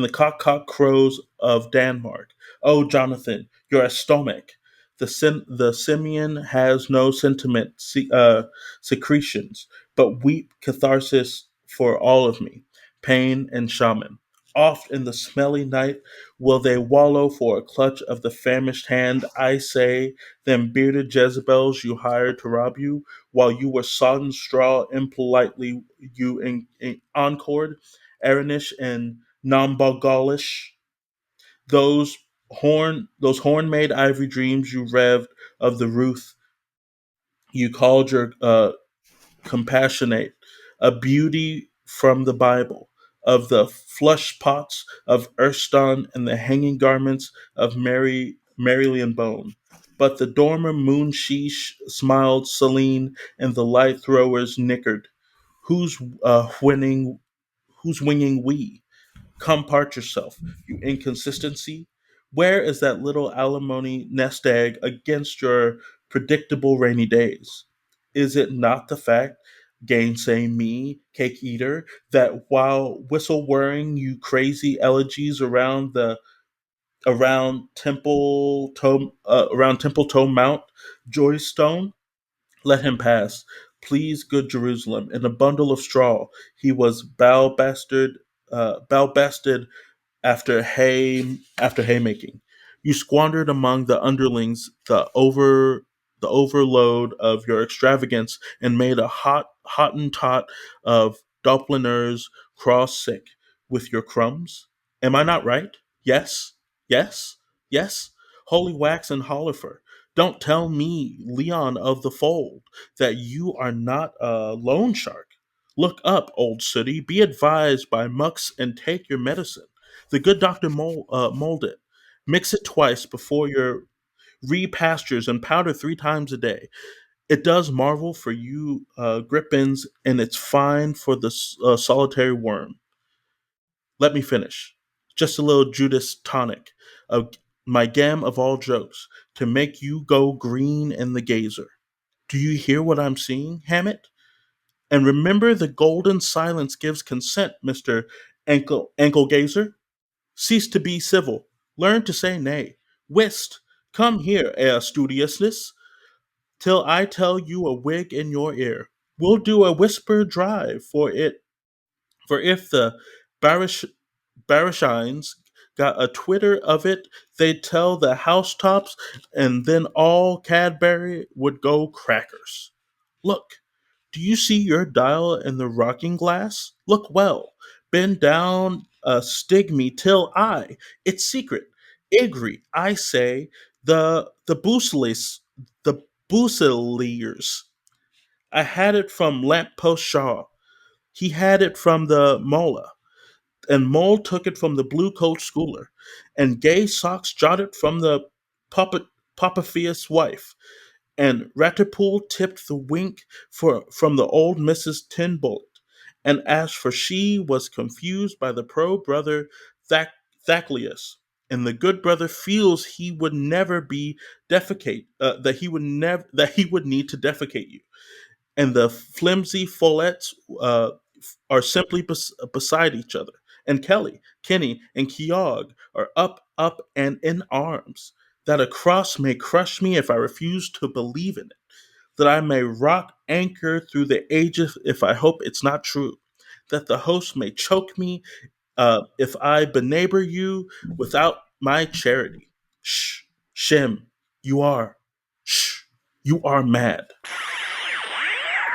cock crows of Denmark. Oh, Jonathan, you're a stomach. The simian has no secretions, but weep catharsis for all of me, pain and shaman. Oft in the smelly night will they wallow for a clutch of the famished hand. I say, them bearded Jezebels you hired to rob you, while you were sodden straw impolitely you encored, Aranish and Nambogalish, those horn made ivory dreams you revved of the Ruth you called your compassionate, a beauty from the Bible, of the flush pots of Erston and the hanging garments of Marilyn Bone. But the dormer moon sheesh smiled Celine, and the light throwers nickered. Who's winning? Who's winging we? Come part yourself, you inconsistency. Where is that little alimony nest egg against your predictable rainy days? Is it not the fact, gainsay me, cake eater, that while whistle whirring you crazy elegies around Temple Toe Mount Joystone? Let him pass. Please, good Jerusalem. In a bundle of straw, he was bow-basted after haymaking. You squandered among the underlings the overload of your extravagance, and made a hottentot of Dopliners cross sick with your crumbs. Am I not right? Yes, yes, yes. Holy wax and holifer. Don't tell me, Leon of the Fold, that you are not a loan shark. Look up, old sooty. Be advised by mucks and take your medicine. The good doctor mold it. Mix it twice before your repastures and powder 3 times a day. It does marvel for you grippins, and it's fine for the solitary worm. Let me finish. Just a little Judas tonic of my gam of all jokes to make you go green in the gazer. Do you hear what I'm seeing, Hammett? And remember, the golden silence gives consent, Mister Ankle Gazer. Cease to be civil. Learn to say nay. Whist! Come here, studiousness, till I tell you a wig in your ear. We'll do a whisper drive for it. For if the Barish, Barishines got a twitter of it, they'd tell the housetops, and then all Cadbury would go crackers. Look, do you see your dial in the rocking glass? Look well. Bend down, stig me till it's secret. Igri, I say, the Boosleys, the Booseliers. I had it from Lamppost Shaw. He had it from the Mola. and Mole took it from the blue coat schooler, and Gay Socks jotted from the Popophius wife, and Ratipool tipped the wink from the old Mrs. Tinbolt, and as for she was confused by the pro-brother Thaclius, and the good brother feels he would never be defecate, that he would need to defecate you, and the flimsy follets are simply beside each other. And Kelly, Kenny, and Keogh are up, and in arms, that a cross may crush me if I refuse to believe in it, that I may rock anchor through the ages if I hope it's not true, that the host may choke me if I beneighbor you without my charity. Shh, Shem, you are, shh, you are mad.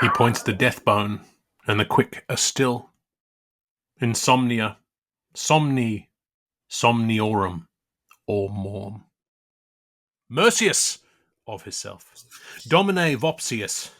He points the death bone, and the quick are still. Insomnia, somniorum, or morm. Mercius, of himself. Domine vopsius,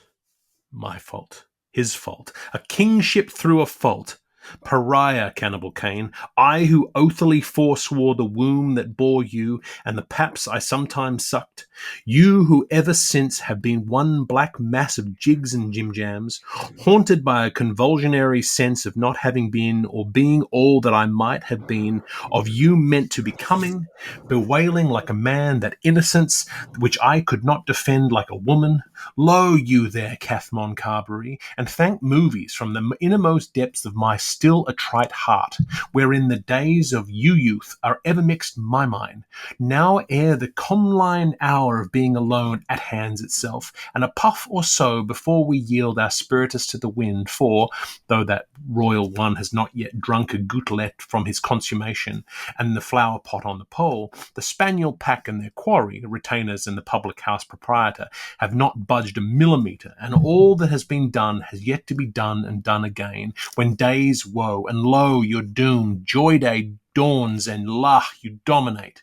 my fault, his fault. A kingship through a fault. Pariah, Cannibal Cain, I who oathily forswore the womb that bore you, and the paps I sometimes sucked. You who ever since have been one black mass of jigs and jim-jams, haunted by a convulsionary sense of not having been, or being all that I might have been, of you meant to becoming, bewailing like a man that innocence which I could not defend like a woman. Lo, you there, Cathmon Carberry, and thank movies from the innermost depths of my still a trite heart, wherein the days of youth are ever mixed my mind, now ere the comline hour of being alone at hands itself, and a puff or so before we yield our spiritus to the wind, for, though that royal one has not yet drunk a gouttelette from his consummation, and the flower pot on the pole, the spaniel pack and their quarry, the retainers and the public house proprietor, have not budged a millimetre, and all that has been done has yet to be done and done again, when days woe, and lo, you're doomed, joy day dawns, and lah, you dominate.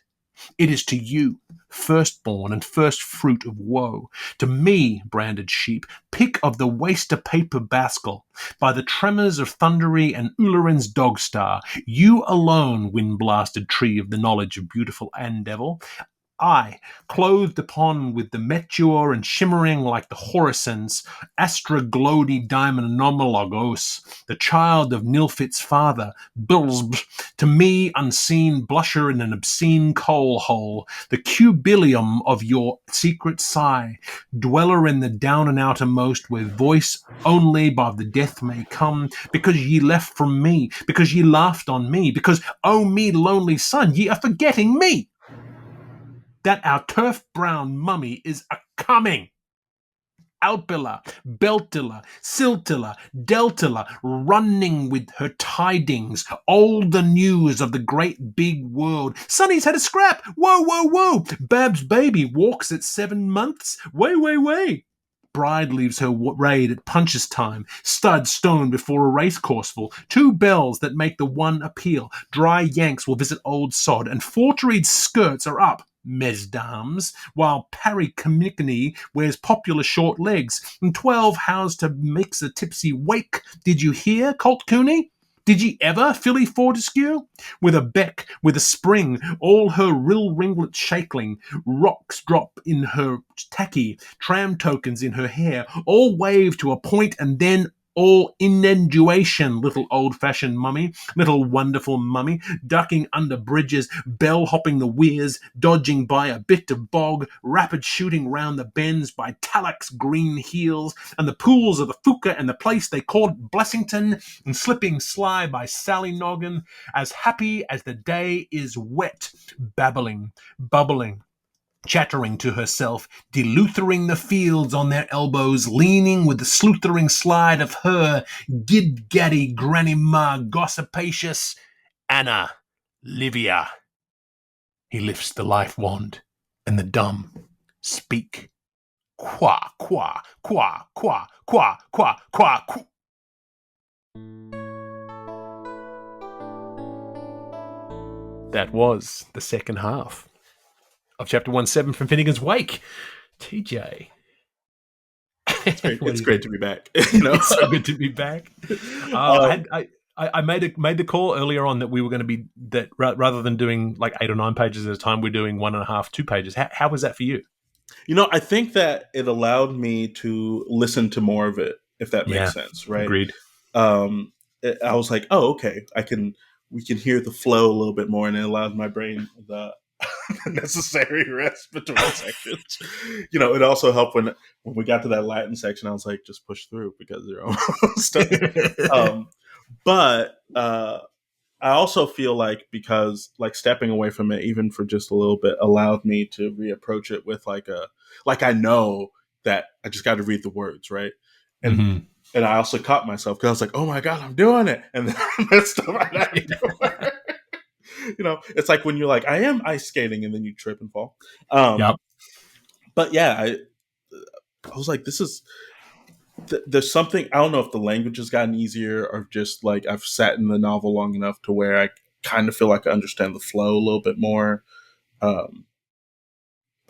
It is to you, firstborn and first fruit of woe, to me, branded sheep, pick of the waster paper baskel, by the tremors of Thundery and Ullarin's dog star, you alone, wind-blasted tree of the knowledge of beautiful and devil, I, clothed upon with the meteor and shimmering like the Horisons, astraglody diamonomologos, the child of Nilfit's father, Bilsb, to me unseen blusher in an obscene coal hole, the cubilium of your secret sigh, dweller in the down and outermost, where voice only by the death may come, because ye left from me, because ye laughed on me, because, oh me lonely son, ye are forgetting me, that our turf-brown mummy is a-coming. Alpilla, Beltilla, Siltilla, Deltilla, running with her tidings, all the news of the great big world. Sonny's had a scrap. Whoa, whoa, whoa. Bab's baby walks at 7 months. Way, way, way. Bride leaves her raid at punches time. Stud stoned before a racecourse full. 2 bells that make the one appeal. Dry Yanks will visit old sod, and forteried skirts are up, mesdames, while Parry Comicany wears popular short legs, and 12 hows to mix a tipsy wake. Did you hear, Colt Cooney? Did ye ever, Philly Fortescue? With a beck, with a spring, all her rill ringlets shaking, rocks drop in her tacky, tram tokens in her hair, all wave to a point, and then all inunduation, little old-fashioned mummy, little wonderful mummy, ducking under bridges, bell-hopping the weirs, dodging by a bit of bog, rapid shooting round the bends by Tallock's green heels, and the pools of the Fuka and the place they called Blessington, and slipping sly by Sally Noggin, as happy as the day is wet, babbling, bubbling, chattering to herself, deluthering the fields on their elbows, leaning with the sleuthering slide of her gid-gaddy granny ma gossipacious Anna Livia. He lifts the life wand, and the dumb speak. Qua, qua, qua, qua, qua, qua, qua, qua. That was the second half of chapter 1-7 from Finnegans Wake. TJ. It's great to be back. You know? It's so good to be back. I made the call earlier on that we were going to be that rather than doing like 8 or 9 pages at a time, we're doing 1.5, 2 pages. How was that for you? I think that it allowed me to listen to more of it, if that makes Yeah, sense, right? agreed. I was like, oh, okay, we can hear the flow a little bit more, and it allowed my brain the necessary rest between sections. It also helped when we got to that Latin section. I was like, just push through because you're almost done. But I also feel like, because like stepping away from it, even for just a little bit, allowed me to reapproach it with like I know that I just got to read the words, right? And Mm-hmm. and I also caught myself because I was like, oh my God, I'm doing it. And then I messed up right afterward. It's like when you're like, I am ice skating, and then you trip and fall. Yep. But yeah, I was like, this is, there's something, I don't know if the language has gotten easier or just like I've sat in the novel long enough to where I kind of feel like I understand the flow a little bit more. But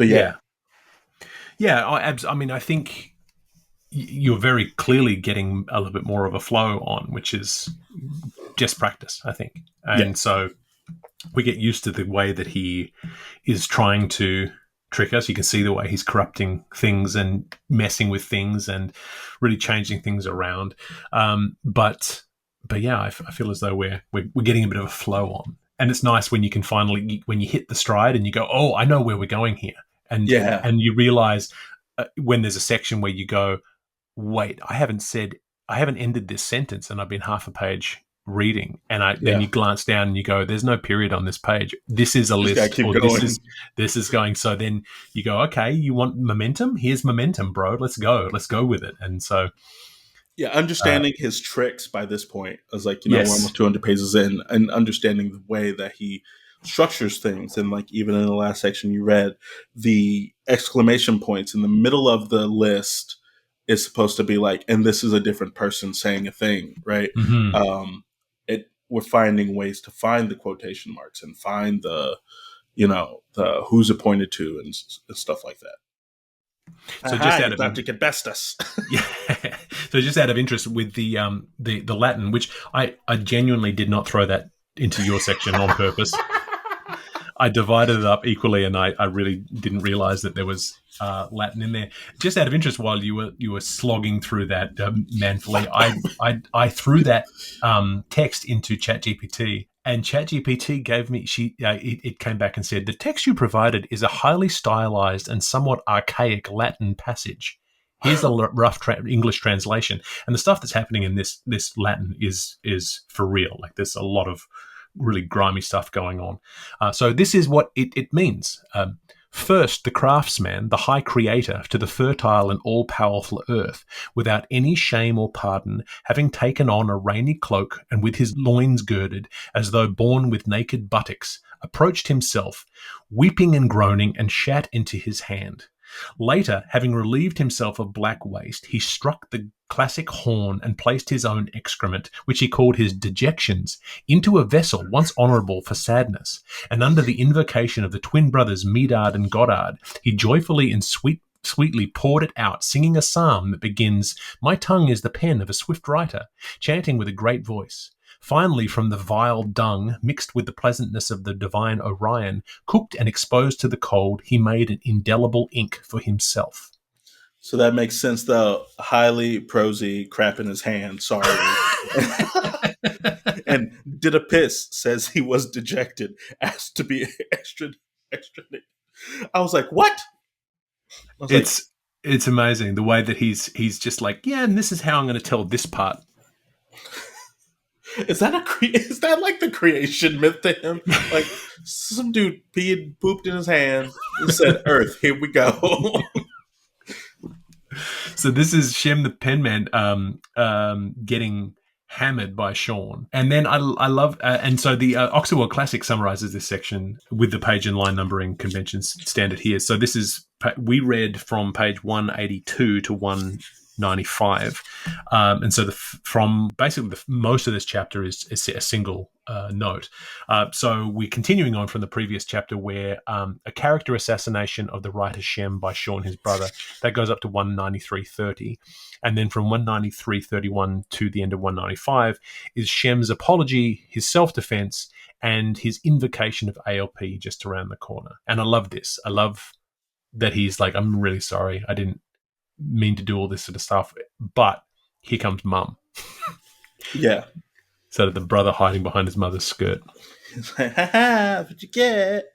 yeah. Yeah. I mean, I think you're very clearly getting a little bit more of a flow on, which is just practice, I think. And so we get used to the way that he is trying to trick us. You can see the way he's corrupting things and messing with things and really changing things around. But yeah, I feel as though we're getting a bit of a flow on, and it's nice when you can finally, when you hit the stride and you go, oh, I know where we're going here, and you realize when there's a section where you go, wait, I haven't ended this sentence, and I've been half a page reading, and then you glance down and you go, there's no period on this page. This is a list, or this is going. So then you go, okay, you want momentum? Here's momentum, bro. Let's go with it. And so, understanding his tricks by this point, I was like, we're almost 200 pages in, and understanding the way that he structures things. And like, even in the last section you read, the exclamation points in the middle of the list is supposed to be like, and this is a different person saying a thing, right? Mm-hmm. We're finding ways to find the quotation marks and find the who's it pointed to and stuff like that. So just out of Dr. Gebestus. So just out of interest with the Latin, which I genuinely did not throw that into your section on purpose. I divided it up equally, and I really didn't realize that there was Latin in there. Just out of interest, while you were slogging through that manfully, I threw that text into ChatGPT, and ChatGPT gave me it came back and said, the text you provided is a highly stylized and somewhat archaic Latin passage. Here's a rough English translation, and the stuff that's happening in this Latin is for real. Like, there's a lot of really grimy stuff going on. So this is what it means. First, the craftsman, the high creator, to the fertile and all-powerful earth, without any shame or pardon, having taken on a rainy cloak and with his loins girded, as though born with naked buttocks, approached himself, weeping and groaning, and shat into his hand. Later, having relieved himself of black waste, he struck the classic horn and placed his own excrement, which he called his dejections, into a vessel once honourable for sadness, and under the invocation of the twin brothers Medard and Godard, he joyfully and sweetly poured it out, singing a psalm that begins, "My tongue is the pen of a swift writer," chanting with a great voice. Finally, from the vile dung, mixed with the pleasantness of the divine Orion, cooked and exposed to the cold, he made an indelible ink for himself. So that makes sense, though. Highly prosy, crap in his hand, sorry. And did a piss, says he was dejected, asked to be extra. I was like, what? It's amazing the way that he's just like, yeah, and this is how I'm going to tell this part. Is that like the creation myth to him? Like, some dude peed, pooped in his hand, and said, "Earth, here we go." So this is Shem the penman getting hammered by Shaun. And then I love, and so the Oxford World Classic summarizes this section with the page and line numbering conventions standard here. So this is, we read from page 182 to 195. And so from basically most of this chapter is a single note. So we're continuing on from the previous chapter where a character assassination of the writer Shem by Shaun, his brother, that goes up to 193.30. And then from 193.31 to the end of 195 is Shem's apology, his self-defense, and his invocation of ALP just around the corner. And I love this. I love that he's like, I'm really sorry. I didn't mean to do all this sort of stuff. But here comes mum. Yeah. So the brother hiding behind his mother's skirt. It's like, ha ha, what you get?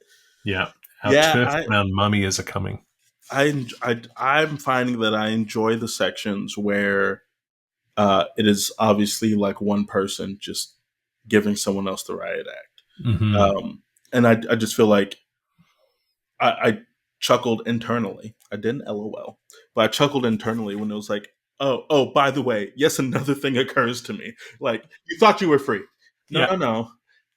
Yeah. Our turf brown mummies are coming. I'm finding that I enjoy the sections where it is obviously like one person just giving someone else the riot act. Mm-hmm. And I just feel like I chuckled internally. I didn't LOL, but I chuckled internally when it was like, oh, by the way, yes, another thing occurs to me. Like, you thought you were free. No,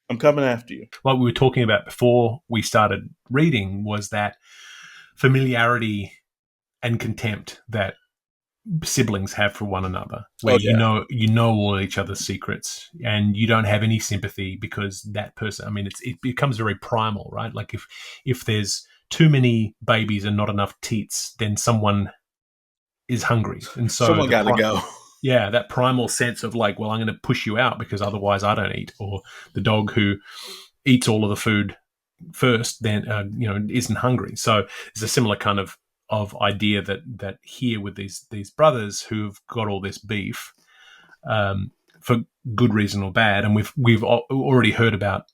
I'm coming after you. What we were talking about before we started reading was that familiarity and contempt that siblings have for one another, where you know all each other's secrets and you don't have any sympathy because that person, I mean, it becomes very primal, right? Like if there's too many babies and not enough teats, then someone is hungry. And so someone got to go. Yeah, that primal sense of like, well, I'm going to push you out because otherwise I don't eat. Or the dog who eats all of the food first, then isn't hungry. So it's a similar kind of idea that here with these brothers who've got all this beef for good reason or bad, and we've already heard about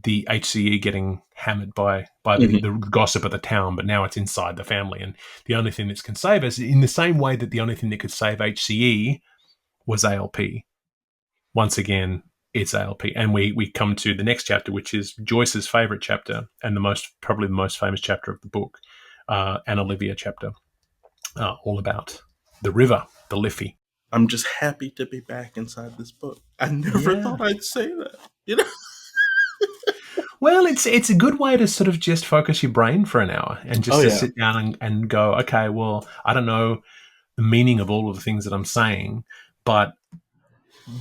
the HCE getting hammered by the gossip of the town, but now it's inside the family, and the only thing that can save us, in the same way that the only thing that could save HCE was ALP. Once again, it's ALP, and we come to the next chapter, which is Joyce's favorite chapter and probably the most famous chapter of the book, an Olivia chapter, all about the river, the Liffey. I'm just happy to be back inside this book. I never thought I'd say that, you know. Well, it's a good way to sort of just focus your brain for an hour and just to sit down and go, okay, well, I don't know the meaning of all of the things that I'm saying, but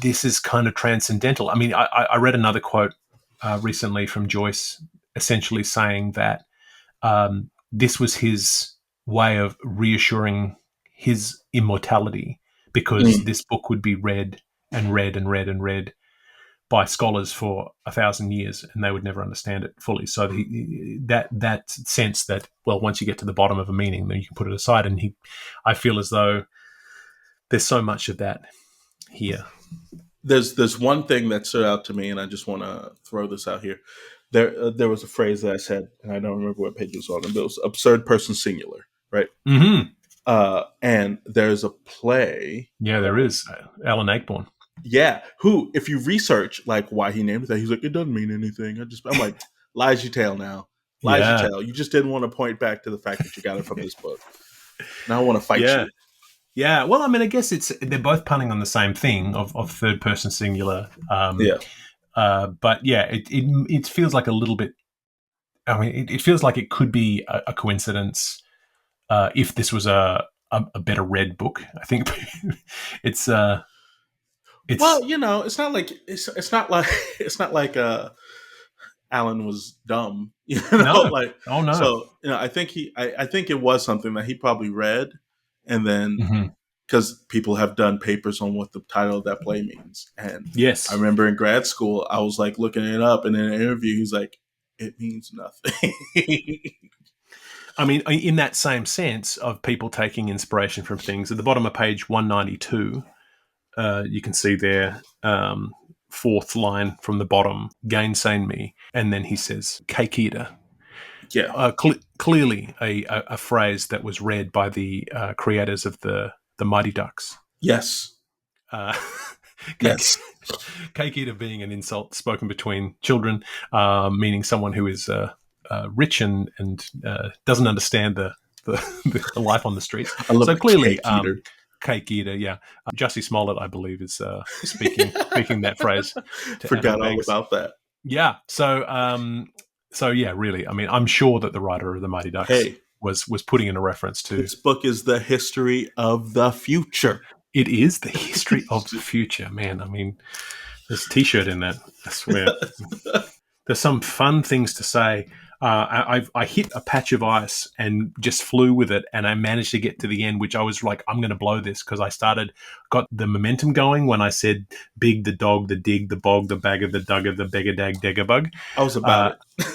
this is kind of transcendental. I mean, I read another quote recently from Joyce essentially saying that this was his way of reassuring his immortality because this book would be read and read and read and read by scholars for 1,000 years, and they would never understand it fully. So that sense that, well, once you get to the bottom of a meaning, then you can put it aside. And I feel as though there's so much of that here. There's one thing that stood out to me, and I just want to throw this out here. There was a phrase that I said, and I don't remember what page it was on, but it was absurd person singular, right? Mm-hmm. And there's a play. Yeah, there is. Alan Ayckbourn. Yeah, who, if you research like why he named it that, he's like, it doesn't mean anything. I'm like, lies you tell now. Lies you tell. You just didn't want to point back to the fact that you got it from this book. Now I want to fight you. Yeah, well, I mean, I guess they're both punning on the same thing of third person singular. But yeah, it feels like a little bit. I mean, it feels like it could be a coincidence if this was a better read book. I think it's. Well, it's not like it's not like Alan was dumb, No. Like, oh no. So I think I think it was something that he probably read, and then because people have done papers on what the title of that play means, and yes, I remember in grad school I was like looking it up, and in an interview he's like, it means nothing. I mean, in that same sense of people taking inspiration from things, at the bottom of page 192. You can see there, fourth line from the bottom, gainsaying me. And then he says, cake eater. Yeah. Clearly a phrase that was read by the creators of the Mighty Ducks. Yes. Yes. Cake eater being an insult spoken between children, meaning someone who is rich and doesn't understand the life on the streets. I love so clearly, cake eater. Cake eater, yeah. Jussie Smollett, I believe, is speaking that phrase. Forgot all about that. Yeah. So yeah, really. I mean, I'm sure that the writer of the Mighty Ducks was putting in a reference to. This book is the history of the future. It is the history of the future, man. I mean, there's a T-shirt in that. I swear. There's some fun things to say. I hit a patch of ice and just flew with it, and I managed to get to the end, which I was like, I'm going to blow this, because got the momentum going when I said big, the dog, the dig, the bog, the bagger, the dugger, the beggar, dag, deggerbug. I was about it.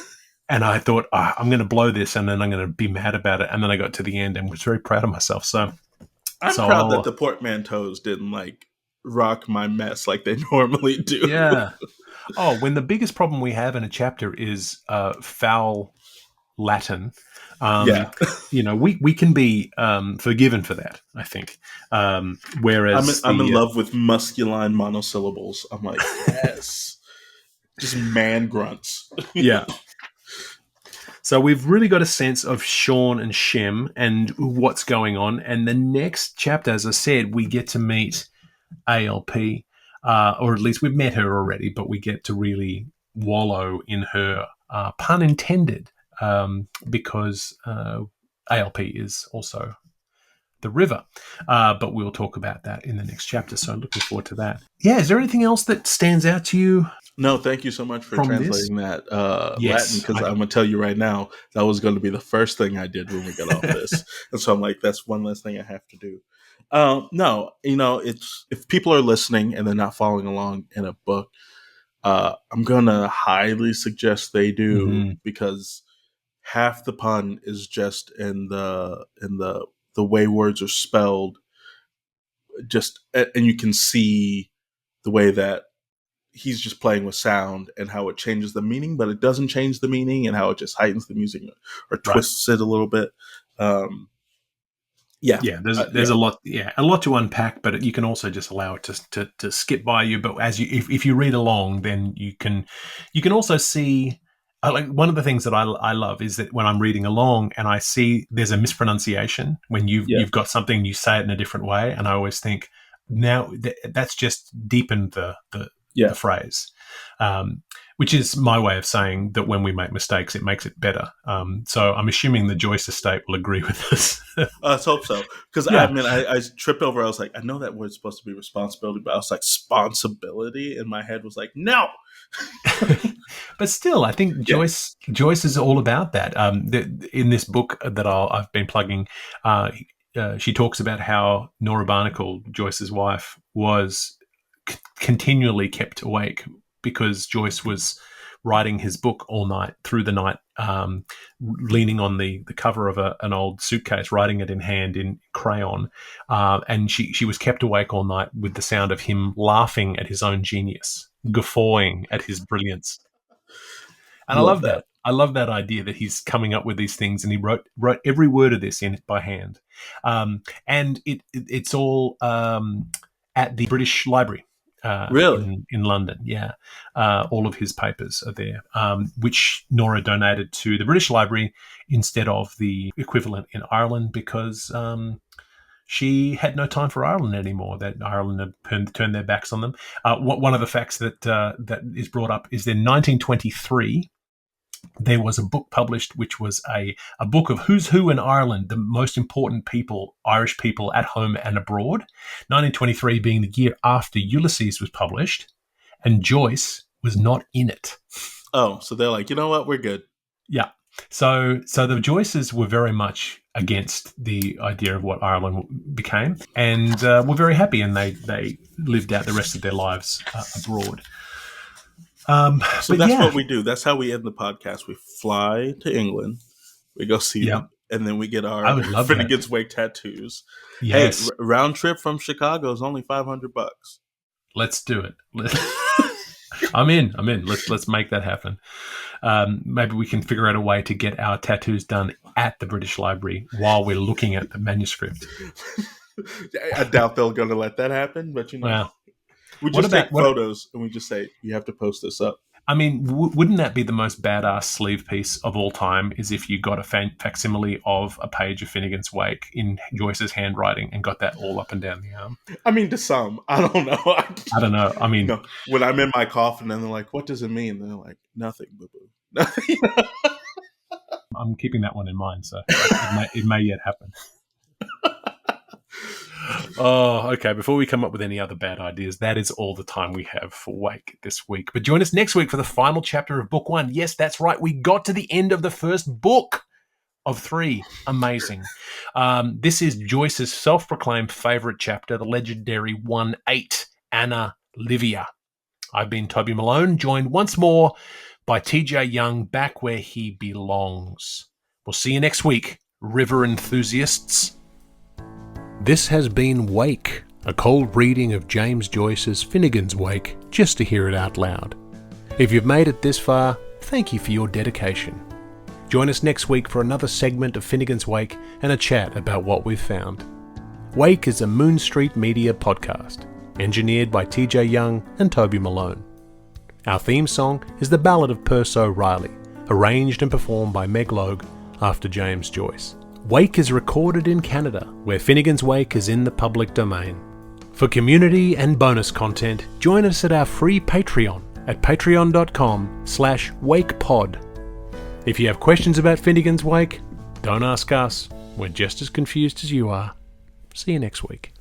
And I thought, I'm going to blow this, and then I'm going to be mad about it. And then I got to the end and was very proud of myself. So I'm proud that the portmanteaus didn't like rock my mess like they normally do. Yeah. Oh, when the biggest problem we have in a chapter is foul Latin, we can be forgiven for that, I think. Whereas I'm in love with masculine monosyllables. I'm like, yes, just man grunts. Yeah. So we've really got a sense of Shaun and Shem and what's going on. And the next chapter, as I said, we get to meet ALP. Or at least we've met her already, but we get to really wallow in her, pun intended, because ALP is also the river. But we'll talk about that in the next chapter, so I'm looking forward to that. Yeah, is there anything else that stands out to you? No, thank you so much for translating that Latin, because I'm going to tell you right now, that was going to be the first thing I did when we got off this. And so I'm like, that's one less thing I have to do. No, it's, if people are listening and they're not following along in a book, I'm gonna highly suggest they do, because half the pun is just in the way words are spelled, and you can see the way that he's just playing with sound and how it changes the meaning, but it doesn't change the meaning, and how it just heightens the music or twists it a little bit. There's a lot to unpack, but you can also just allow it to skip by you. But if you read along, then you can also see, like, one of the things that I love is that when I'm reading along and I see there's a mispronunciation when you've got something, you say it in a different way, and I always think, now that's just deepened the phrase. Which is my way of saying that when we make mistakes, it makes it better. So I'm assuming the Joyce estate will agree with us. Let's hope so. Because I tripped over. I was like, I know that word's supposed to be responsibility, but I was like, sponsibility in my head was like, no. But still, I think Joyce is all about that. In this book that I've been plugging, she talks about how Nora Barnacle, Joyce's wife, was continually kept awake because Joyce was writing his book all night, through the night, leaning on the cover of an old suitcase, writing it in hand in crayon. And she was kept awake all night with the sound of him laughing at his own genius, guffawing at his brilliance. And I love that. I love that idea that he's coming up with these things, and he wrote every word of this in by hand. And it's all at the British Library. Really? In London, yeah. All of his papers are there, which Nora donated to the British Library instead of the equivalent in Ireland, because she had no time for Ireland anymore. That Ireland had turned their backs on them. One of the facts that is brought up is that in 1923, there was a book published which was a book of who's who in Ireland, the most important people, Irish people at home and abroad. 1923 being the year after Ulysses was published, and Joyce was not in it. Oh, so they're like, you know what, we're good. Yeah. So the Joyces were very much against the idea of what Ireland became, and were very happy, and they lived out the rest of their lives abroad. So that's what we do. That's how we end the podcast. We fly to England, we go see them, and then we get our Finnegans Wake tattoos. Yes. Hey, round trip from Chicago is only $500. Let's do it. I'm in. Let's make that happen. Maybe we can figure out a way to get our tattoos done at the British Library while we're looking at the manuscript. I doubt they're going to let that happen, but Well, we just take photos and we just say, you have to post this up. I mean, wouldn't that be the most badass sleeve piece of all time, is if you got a facsimile of a page of Finnegans Wake in Joyce's handwriting and got that all up and down the arm? I mean, to some. I don't know. I don't know. I mean... when I'm in my coffin and they're like, what does it mean? And they're like, nothing, boo-boo. Nothing. I'm keeping that one in mind, so it may yet happen. Oh, okay. Before we come up with any other bad ideas, that is all the time we have for Wake this week. But join us next week for the final chapter of Book 1. Yes, that's right. We got to the end of the first book of 3. Amazing. This is Joyce's self-proclaimed favourite chapter, the legendary 1-8, Anna Livia. I've been Toby Malone, joined once more by TJ Young, back where he belongs. We'll see you next week, river enthusiasts. This has been Wake, a cold reading of James Joyce's Finnegans Wake, just to hear it out loud. If you've made it this far, thank you for your dedication. Join us next week for another segment of Finnegans Wake and a chat about what we've found. Wake is a Moon Street Media podcast, engineered by TJ Young and Toby Malone. Our theme song is The Ballad of Perso Riley, arranged and performed by Meg Logue after James Joyce. Wake is recorded in Canada, where Finnegans Wake is in the public domain. For community and bonus content, join us at our free Patreon at patreon.com/wakepod. If you have questions about Finnegans Wake, don't ask us. We're just as confused as you are. See you next week.